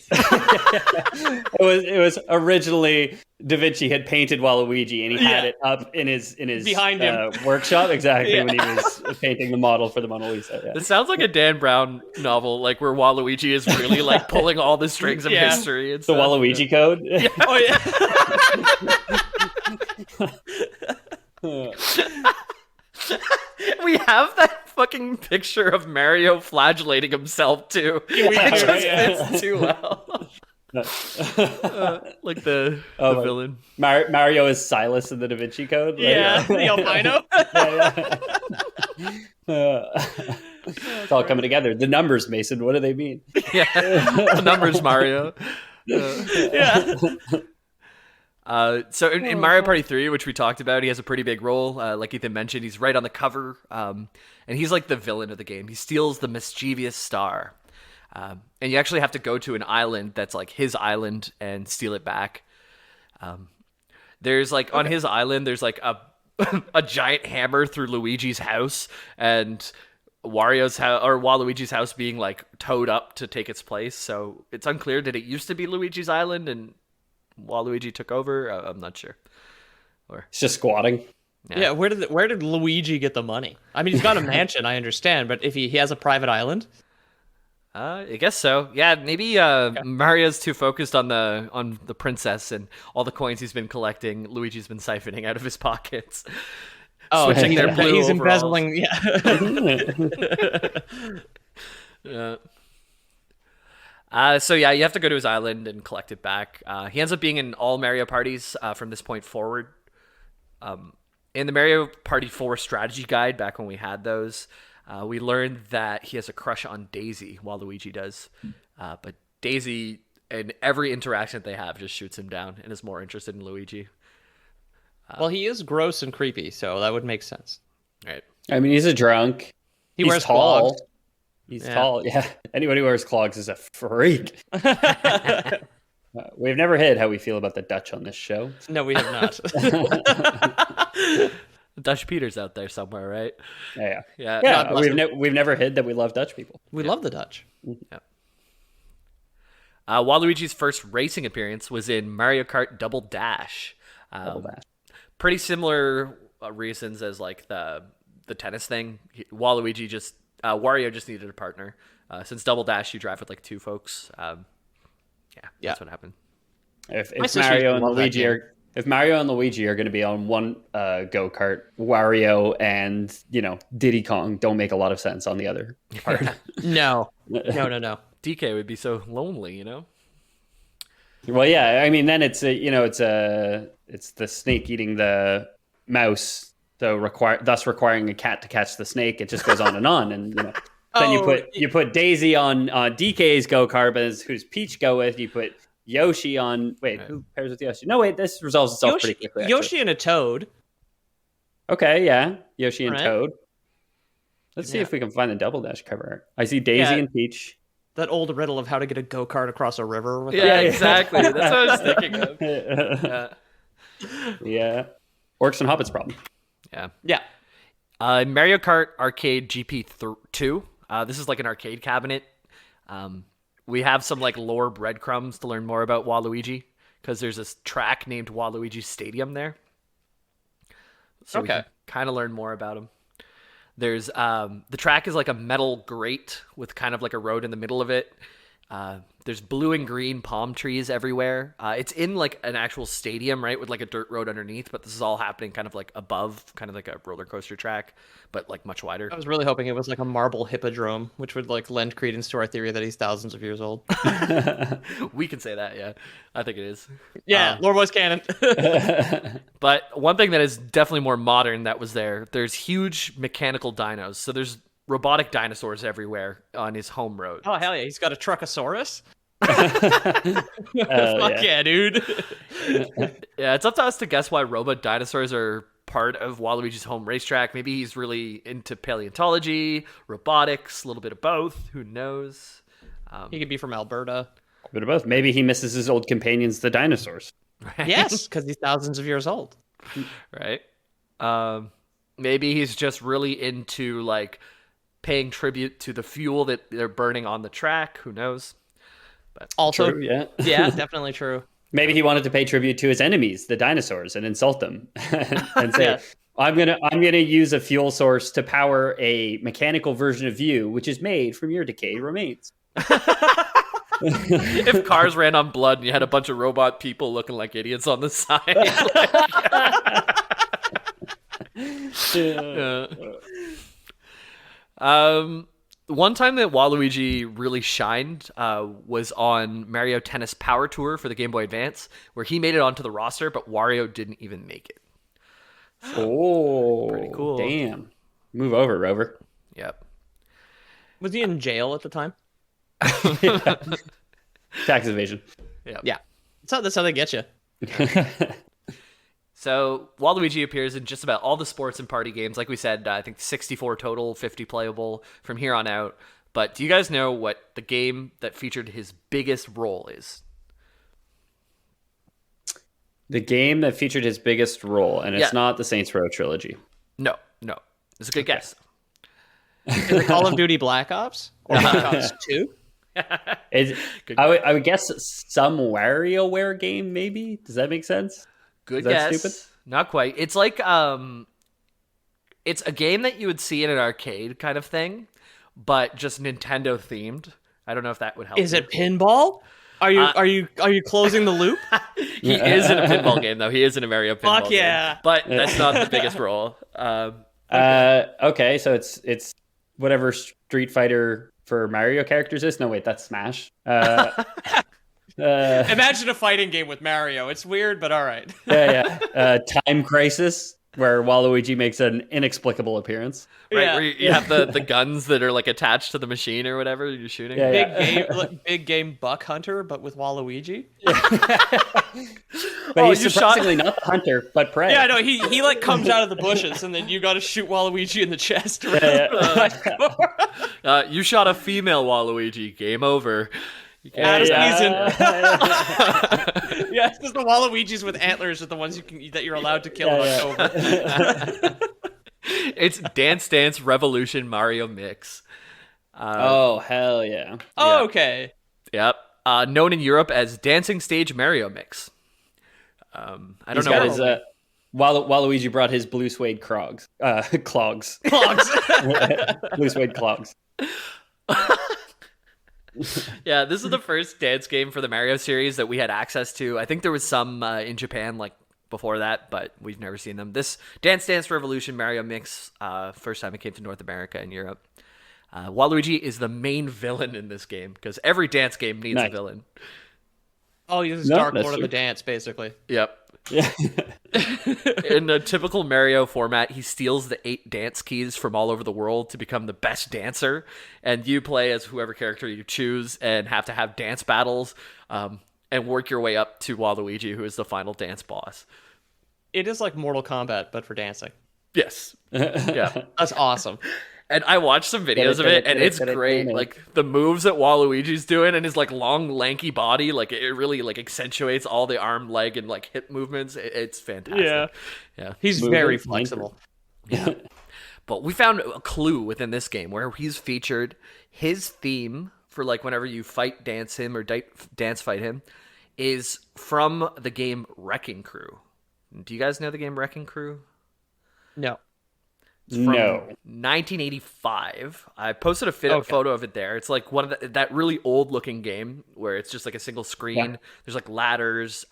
It was originally Da Vinci had painted Waluigi, and he had it up in his behind him workshop exactly when he was painting the model for the Mona Lisa. Yeah. This sounds like a Dan Brown novel, like where Waluigi is really like pulling all the strings of history. And the Waluigi Code. Yeah. Oh yeah. We have that fucking picture of Mario flagellating himself too. It just fits too well. Like the villain. Mario is Silas in the Da Vinci Code. Right? Yeah, the albino. It's all coming together. The numbers, Mason. What do they mean? Yeah, the numbers, Mario. Yeah. So in Mario Party 3, which we talked about, he has a pretty big role. Like Ethan mentioned, he's right on the cover. And he's like the villain of the game. He steals the mischievous star. And you actually have to go to an island that's like his island and steal it back. There's like on his island, there's like a giant hammer through Luigi's house, and Wario's house or Waluigi's house being like towed up to take its place. So it's unclear, did it used to be Luigi's island and Waluigi took over? I'm not sure. Or it's just squatting. Yeah, where did Luigi get the money? I mean, he's got a mansion, I understand, but if he has a private island, I guess so. Yeah, maybe Mario's too focused on the princess and all the coins he's been collecting. Luigi's been siphoning out of his pockets. Oh, switching their blue he's overalls. embezzling. Yeah. So yeah, you have to go to his island and collect it back. He ends up being in all Mario parties from this point forward. In the Mario Party 4 strategy guide, back when we had those, we learned that he has a crush on Daisy, Waluigi does. But Daisy, in every interaction that they have, just shoots him down and is more interested in Luigi. Well, he is gross and creepy, so that would make sense. Right. I mean, he's a drunk. He He's wears tall. clogs. He's tall. Yeah. Anybody who wears clogs is a freak. We've never hid how we feel about the Dutch on this show. No, we have not. Dutch Peter's out there somewhere, right? Yeah. We've never hid that we love Dutch people. We love the Dutch. Yeah. Waluigi's first racing appearance was in Mario Kart Double Dash. Double Dash. Pretty similar reasons as like the tennis thing. Wario just needed a partner. Since Double Dash, you drive with like two folks. That's what happened. If Mario and Luigi are going to be on one go-kart, Wario and Diddy Kong don't make a lot of sense on the other part. No. DK would be so lonely, Well, yeah, I mean, then it's the snake eating the mouse, so thus requiring a cat to catch the snake. It just goes on, and then you put Daisy on DK's go-kart, but who's Peach go with? You put Yoshi on. Wait, who pairs with Yoshi? No, wait, this resolves itself pretty quickly. Actually. Yoshi and a Toad. Okay, yeah, Yoshi and Toad. Let's see if we can find the Double Dash cover art. I see Daisy and Peach. That old riddle of how to get a go-kart across a river. With Exactly. That's what I was thinking of. Yeah. Orcs and Hobbits problem. Yeah. Mario Kart Arcade GP2. This is like an arcade cabinet. We have some like lore breadcrumbs to learn more about Waluigi, because there's this track named Waluigi Stadium there. So we can kind of learn more about him. There's the track is like a metal grate with kind of like a road in the middle of it. There's blue and green palm trees everywhere. It's in like an actual stadium, right, with like a dirt road underneath, but this is all happening kind of like above, kind of like a roller coaster track, but like much wider. I was really hoping it was like a marble hippodrome, which would like lend credence to our theory that he's thousands of years old. We can say that, yeah. I think it is. Yeah, Lore was canon. But one thing that is definitely more modern that was there's huge mechanical dinos. So there's robotic dinosaurs everywhere on his home road. Oh, hell yeah. He's got a Truckosaurus? Fuck yeah, dude. Yeah, it's up to us to guess why robot dinosaurs are part of Waluigi's home racetrack. Maybe he's really into paleontology, robotics, a little bit of both. Who knows? He could be from Alberta. A bit of both. Maybe he misses his old companions, the dinosaurs. Right? Yes, because he's thousands of years old. Right? Maybe he's just really into like paying tribute to the fuel that they're burning on the track. Who knows? But Also, True, yeah. yeah, definitely true. Maybe he wanted to pay tribute to his enemies, the dinosaurs, and insult them and say, Yeah. I'm gonna use a fuel source to power a mechanical version of you, which is made from your decayed remains. if cars ran on blood and you had a bunch of robot people looking like idiots on the side. One time that Waluigi really shined was on Mario Tennis Power Tour for the Game Boy Advance, where he made it onto the roster, but Wario didn't even make it. Oh, pretty cool. Damn. Move over, Rover. Yep. Was he in jail at the time? Tax evasion. Yep. Yeah. That's how they get you. So Waluigi appears in just about all the sports and party games. Like we said, I think 64 total, 50 playable from here on out. But do you guys know what the game that featured his biggest role is? The game that featured his biggest role, and it's Yeah. not the Saints Row trilogy. No. It's a good guess. Is it Call of Duty Black Ops? Or Black Ops 2? I would guess some WarioWare game, maybe. Does that make sense? Good Is that guess. stupid? Not quite. It's like it's a game that you would see in an arcade kind of thing, but just Nintendo themed. I don't know if that would help. Is it pinball? Are you closing the loop? He is in a pinball game though. He is in a Mario pinball Fuck game. yeah. But that's not the biggest role. Okay, so it's whatever Street Fighter for Mario characters is. No, wait, that's Smash. Imagine a fighting game with Mario. It's weird, but all right. Yeah. Time Crisis, where Waluigi makes an inexplicable appearance. Right, Yeah. where you have the guns that are like attached to the machine or whatever you're shooting. Yeah. Big game Buck Hunter, but with Waluigi. But he's you surprisingly not the hunter, but prey. Yeah, no, he like comes out of the bushes, and then you got to shoot Waluigi in the chest. You shot a female Waluigi. Game over. You Out of can't- season. Yeah, because the Waluigis with antlers are the ones that you're allowed to kill in October. It's Dance Dance Revolution Mario Mix. Oh, hell yeah. Oh, okay. Yep. Known in Europe as Dancing Stage Mario Mix. I don't He's know. got What his, Waluigi brought his blue suede clogs. Clogs. Clogs. Blue suede clogs. Yeah, this is the first dance game for the Mario series that we had access to. I think there was some in Japan like before that, but we've never seen them. This Dance Dance Revolution Mario Mix, first time it came to North America and Europe. Waluigi is the main villain in this game because every dance game needs a villain. Oh, he's No, Dark that's Lord of true. the Dance, basically. Yep. Yeah. In a typical Mario format, he steals the 8 dance keys from all over the world to become the best dancer, and you play as whoever character you choose and have to have dance battles and work your way up to Waluigi, who is the final dance boss. It is like Mortal Kombat, but for dancing. Yes. Yeah. That's awesome. And I watched some videos of it, and it's great. Like the moves that Waluigi's doing, and his like long, lanky body, like it really like accentuates all the arm, leg, and like hip movements. It's fantastic. Yeah. He's Moving, very flanking. flexible. Yeah. But we found a clue within this game where he's featured. His theme for like whenever you fight dance him or dance fight him is from the game Wrecking Crew. Do you guys know the game Wrecking Crew? No. It's from No. 1985. I posted a photo of it there. It's like one of that really old looking game where it's just like a single screen. Yeah. There's like ladders.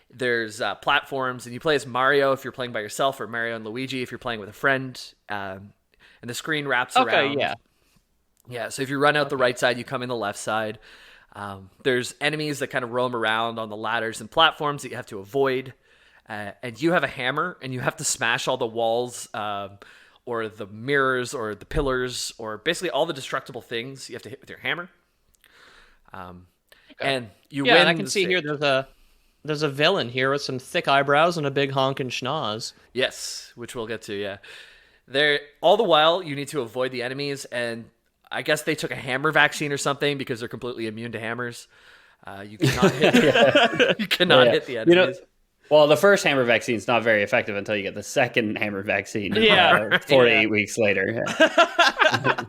There's platforms, and you play as Mario if you're playing by yourself, or Mario and Luigi if you're playing with a friend. And the screen wraps around. Okay, yeah. Yeah, so if you run out the right side, you come in the left side. There's enemies that kind of roam around on the ladders and platforms that you have to avoid. And you have a hammer, and you have to smash all the walls or the mirrors or the pillars or basically all the destructible things you have to hit with your hammer. And you win. And I can the see stage. here there's a villain here with some thick eyebrows and a big honking schnoz. Yes, which we'll get to, yeah. All the while, you need to avoid the enemies, and I guess they took a hammer vaccine or something because they're completely immune to hammers. You cannot hit. You cannot hit the enemies. Well, the first hammer vaccine is not very effective until you get the second hammer vaccine. 4 to 8 weeks later. Yeah.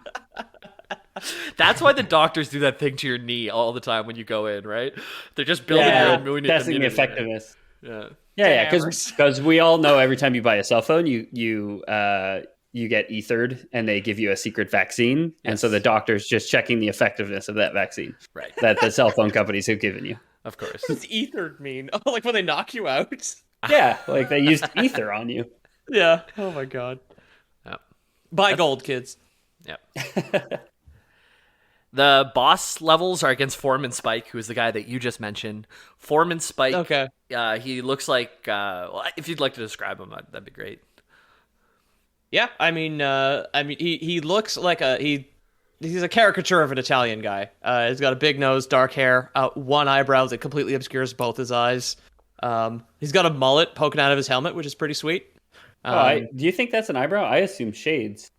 That's why the doctors do that thing to your knee all the time when you go in, right? They're just building your immune testing the effectiveness. Yeah, because we all know every time you buy a cell phone, you get ethered and they give you a secret vaccine, and so the doctor's just checking the effectiveness of that vaccine, right? That the cell phone companies have given you. Of course. What does ethered mean? Oh, like when they knock you out? Yeah, like they used ether on you. Yeah. Oh my god. Yep. Buy gold, kids. Yep. The boss levels are against Foreman Spike, who is the guy that you just mentioned. Foreman Spike. Okay. He looks like. Well, if you'd like to describe him, that'd be great. Yeah, I mean, he looks like he's a caricature of an Italian guy. He's got a big nose, dark hair, one eyebrow that completely obscures both his eyes. He's got a mullet poking out of his helmet, which is pretty sweet. Do you think that's an eyebrow? I assume shades.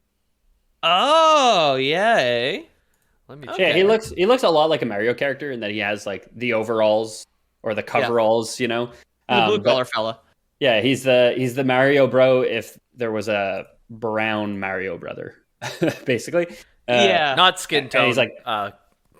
Oh, yeah. Eh? Let me check. Yeah, he looks a lot like a Mario character in that he has like the overalls or the coveralls, you know. The blue collar fella. Yeah, he's the Mario bro if there was a brown Mario brother, basically. Not skin tone. He's like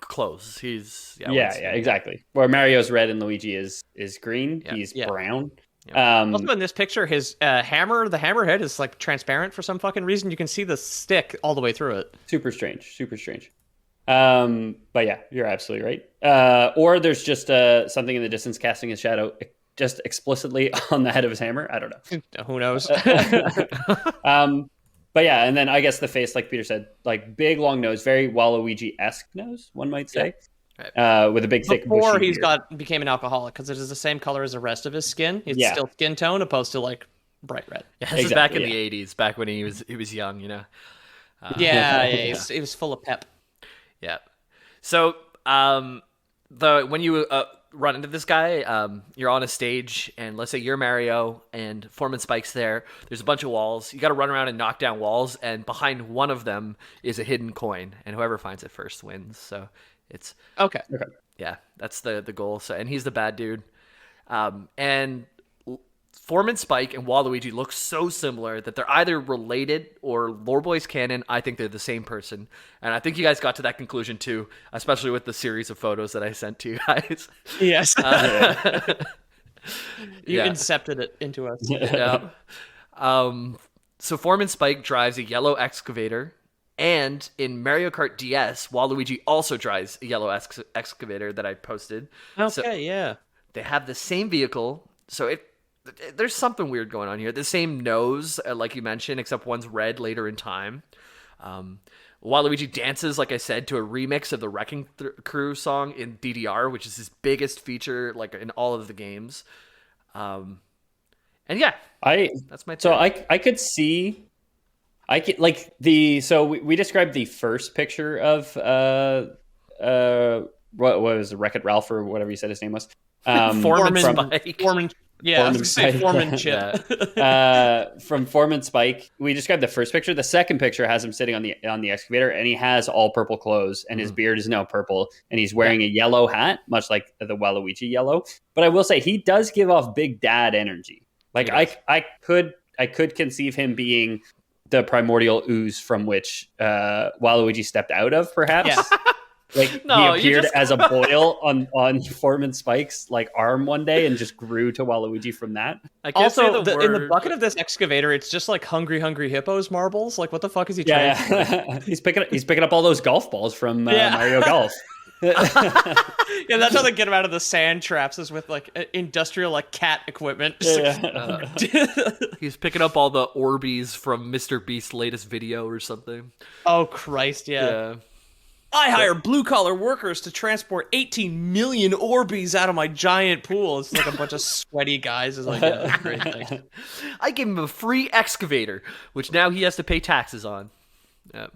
clothes. He's exactly. Where Mario's red and Luigi is green. Yeah. He's brown. Yeah. Also in this picture, his the hammerhead is like transparent for some fucking reason. You can see the stick all the way through it. Super strange. But yeah, you're absolutely right. Or there's just something in the distance casting a shadow just explicitly on the head of his hammer. I don't know. Who knows? But yeah, and then I guess the face, like Peter said, like big long nose, very Waluigi-esque nose, one might say. Right. With a big thick bushy Before he beard. became an alcoholic, because it is the same color as the rest of his skin. It's still skin tone opposed to like bright red. Yeah, this is back in the 80s, back when he was young, you know. He was full of pep. Yeah. So when you run into this guy, you're on a stage, and let's say you're Mario and Foreman Spike's there. There's a bunch of walls. You got to run around and knock down walls, and behind one of them is a hidden coin, and whoever finds it first wins. So it's okay. Yeah, that's the goal. So, and he's the bad dude. And Foreman Spike and Waluigi look so similar that they're either related or Lore Boys canon. I think they're the same person. And I think you guys got to that conclusion too, especially with the series of photos that I sent to you guys. Yes. You incepted it into us. Yeah. So Foreman Spike drives a yellow excavator. And in Mario Kart DS, Waluigi also drives a yellow excavator that I posted. Okay, so yeah. They have the same vehicle. So there's something weird going on here. The same nose, like you mentioned, except one's red later in time. Waluigi dances, like I said, to a remix of the Wrecking Crew song in DDR, which is his biggest feature, like in all of the games. And yeah, that's my. So I could see, we described the first picture of what was it, Wreck-It Ralph or whatever you said his name was. Foreman Spike. Yeah, I was going to say Foreman Chip. From Foreman Spike, we described the first picture. The second picture has him sitting on the excavator, and he has all purple clothes, and his beard is now purple, and he's wearing a yellow hat, much like the Waluigi yellow. But I will say he does give off big dad energy. Like I could conceive him being the primordial ooze from which Waluigi stepped out of, perhaps. Yeah. Like he appeared as a boil on Foreman Spike's like arm one day and just grew to Waluigi from that. Also, in the bucket of this excavator, it's just like hungry hippos marbles. Like, what the fuck is he trying? Yeah. He's picking up all those golf balls from Mario Golf. Yeah, that's how they get him out of the sand traps, is with like industrial like cat equipment. He's picking up all the Orbeez from Mr. Beast's latest video or something. Oh Christ, yeah. I hire blue-collar workers to transport 18 million Orbeez out of my giant pool. It's like a bunch of sweaty guys. It's like, yeah, great thing. I gave him a free excavator, which now he has to pay taxes on. Yeah.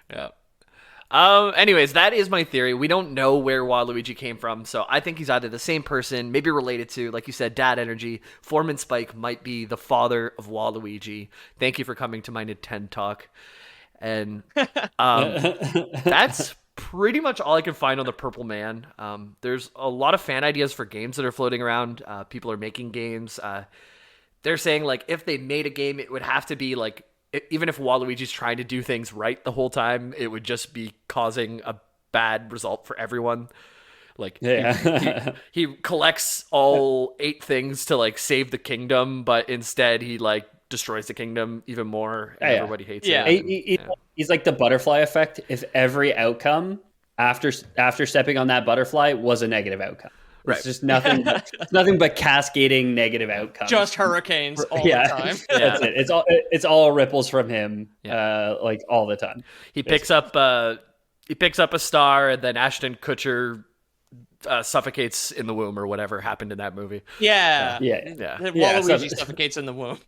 Yeah. Anyways, that is my theory. We don't know where Waluigi came from, so I think he's either the same person, maybe related to, like you said, Dad Energy. Foreman Spike might be the father of Waluigi. Thank you for coming to my Nintendo talk. And that's pretty much all I can find on the Purple Man. There's a lot of fan ideas for games that are floating around. People are making games. They're saying like if they made a game, it would have to be like, even if Waluigi's trying to do things right the whole time, it would just be causing a bad result for everyone. Like he collects all 8 things to like save the kingdom, but instead he like destroys the kingdom even more, and everybody hates it. He's like the butterfly effect. If every outcome after stepping on that butterfly was a negative outcome, it's just nothing. It's nothing but cascading negative outcomes. Just hurricanes all the time. That's it. It's all ripples from him, like all the time. He picks up a star, and then Ashton Kutcher suffocates in the womb, or whatever happened in that movie. Waluigi suffocates in the womb.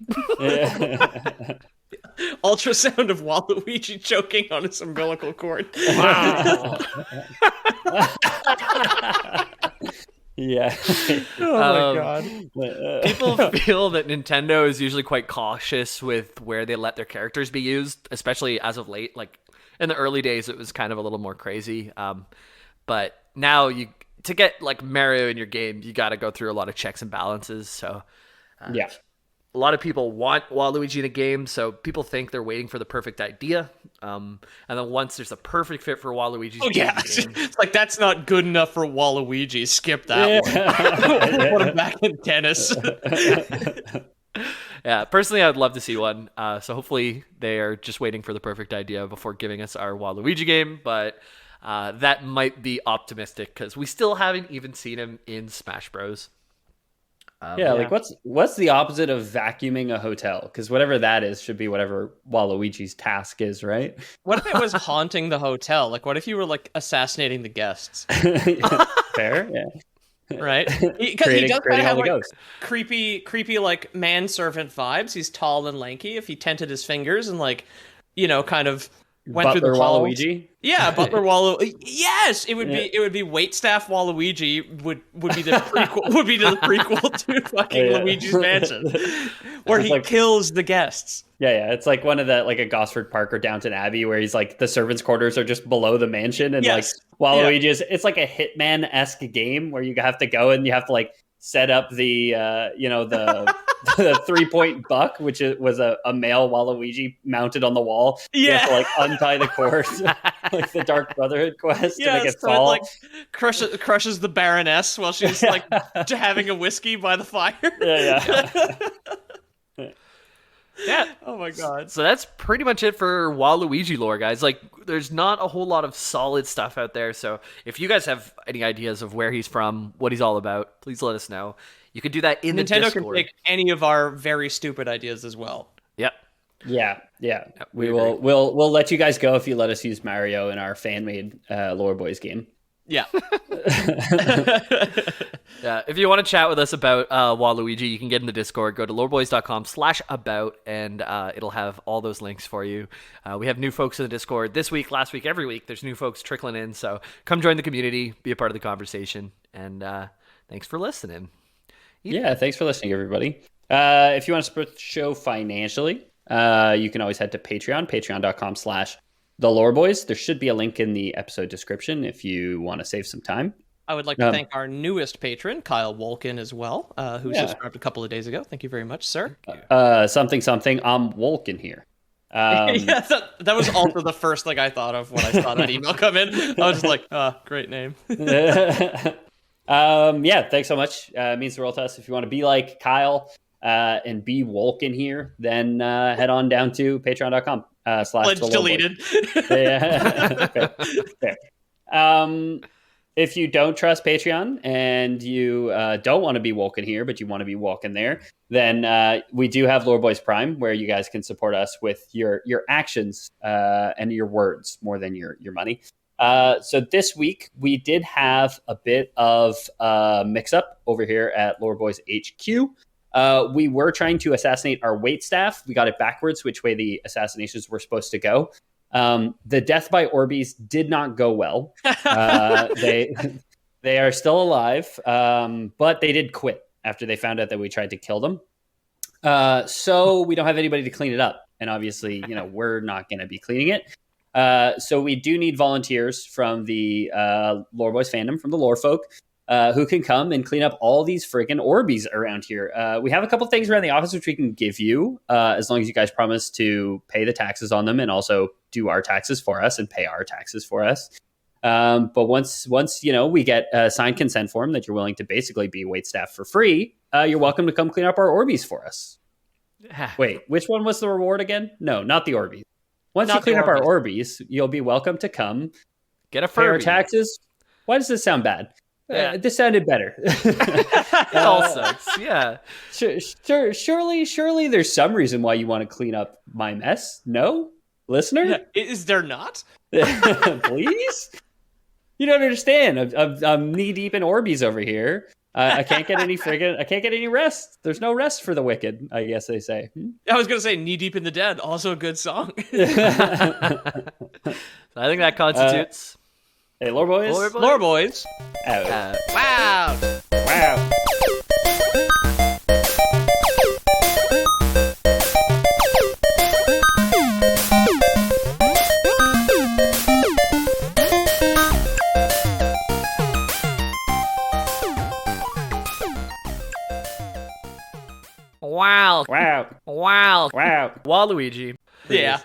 Ultrasound of Waluigi choking on his umbilical cord. Wow. Yeah. Oh my god. People feel that Nintendo is usually quite cautious with where they let their characters be used, especially as of late. Like in the early days, it was kind of a little more crazy. But now to get like Mario in your game, you got to go through a lot of checks and balances. So a lot of people want Waluigi in a game, so people think they're waiting for the perfect idea. And then once there's a perfect fit for Waluigi's game, it's like that's not good enough for Waluigi. Skip that one. Put him back in tennis. Yeah, personally, I'd love to see one. So hopefully they are just waiting for the perfect idea before giving us our Waluigi game. But that might be optimistic because we still haven't even seen him in Smash Bros. Like what's the opposite of vacuuming a hotel? Because whatever that is should be whatever Waluigi's task is, right? What if it was haunting the hotel? Like, what if you were like assassinating the guests? Fair, right? Because he does kind of have like creepy like manservant vibes. He's tall and lanky. If he tented his fingers and like, kind of went Butler through the halls. Waluigi. Yeah, Butler Waluigi. Yes, it would be waitstaff Waluigi would be the prequel the prequel to fucking Luigi's Mansion, where he kills the guests. Yeah, it's like one of the like a Gosford Park or Downton Abbey where he's like the servants' quarters are just below the mansion, and like Waluigi is it's like a Hitman-esque game where you have to go and you have to like set up the the 3-point buck, which was a male Waluigi mounted on the wall. You have to like untie the cords, like the Dark Brotherhood quest to make it fall. It, like crushes the Baroness while she's like having a whiskey by the fire. Yeah. Oh my god. So that's pretty much it for Waluigi lore, guys. Like, there's not a whole lot of solid stuff out there. So if you guys have any ideas of where he's from, what he's all about, please let us know. You can do that in the Discord. Nintendo can take any of our very stupid ideas as well. Yep. Yeah. We'll let you guys go if you let us use Mario in our fan-made Lore Boys game. Yeah. Yeah. If you want to chat with us about Waluigi, you can get in the Discord. Go to loreboys.com/about, and it'll have all those links for you. We have new folks in the Discord this week, last week, every week. There's new folks trickling in. So come join the community, be a part of the conversation, and thanks for listening. Yeah, thanks for listening, everybody. If you want to support the show financially, you can always head to patreon.com/The Lore Boys. There should be a link in the episode description if you want to save some time. I would like to thank our newest patron, Kyle Wolkin, as well, who subscribed a couple of days ago. Thank you very much, sir. Something. I'm Wolkin here. Yeah, that was also the first thing I thought of when I saw that email come in. I was just like, great name. Thanks so much. It means the world to us. If you want to be like Kyle and be Wolkin here, then head on down to patreon.com. Pledge deleted. Fair. If you don't trust Patreon and you don't want to be Wolkin here, but you want to be Wolkin there, then we do have Lore Boys Prime, where you guys can support us with your actions and your words more than your money. So this week we did have a bit of mix-up over here at Lore Boys HQ. We were trying to assassinate our waitstaff. We got it backwards, which way the assassinations were supposed to go. The death by Orbeez did not go well. They are still alive, but they did quit after they found out that we tried to kill them. So we don't have anybody to clean it up. and obviously, we're not going to be cleaning it. So we do need volunteers from the Lore Boys fandom, from the Lore folk, who can come and clean up all these friggin' Orbeez around here. We have a couple things around the office which we can give you, as long as you guys promise to pay the taxes on them and also do our taxes for us and pay our taxes for us. But once we get a signed consent form that you're willing to basically be waitstaff for free, you're welcome to come clean up our Orbeez for us. Wait, which one was the reward again? No, not the Orbeez. Once you clean up our Orbeez, you'll be welcome to come get a pay our taxes. Why does this sound bad? Yeah. This sounded better. It all sucks. Yeah. Surely there's some reason why you want to clean up my mess. No, listener? Is there not? Please? You don't understand. I'm knee deep in Orbeez over here. I can't get any rest. There's no rest for the wicked, I guess they say. I was gonna say "Knee Deep in the Dead," also a good song. So I think that constitutes. Hey, Lore Boys. Lore Boys. Out. Wow. Wow. Wow. Wow. Wow. Wow. Waluigi. Yeah.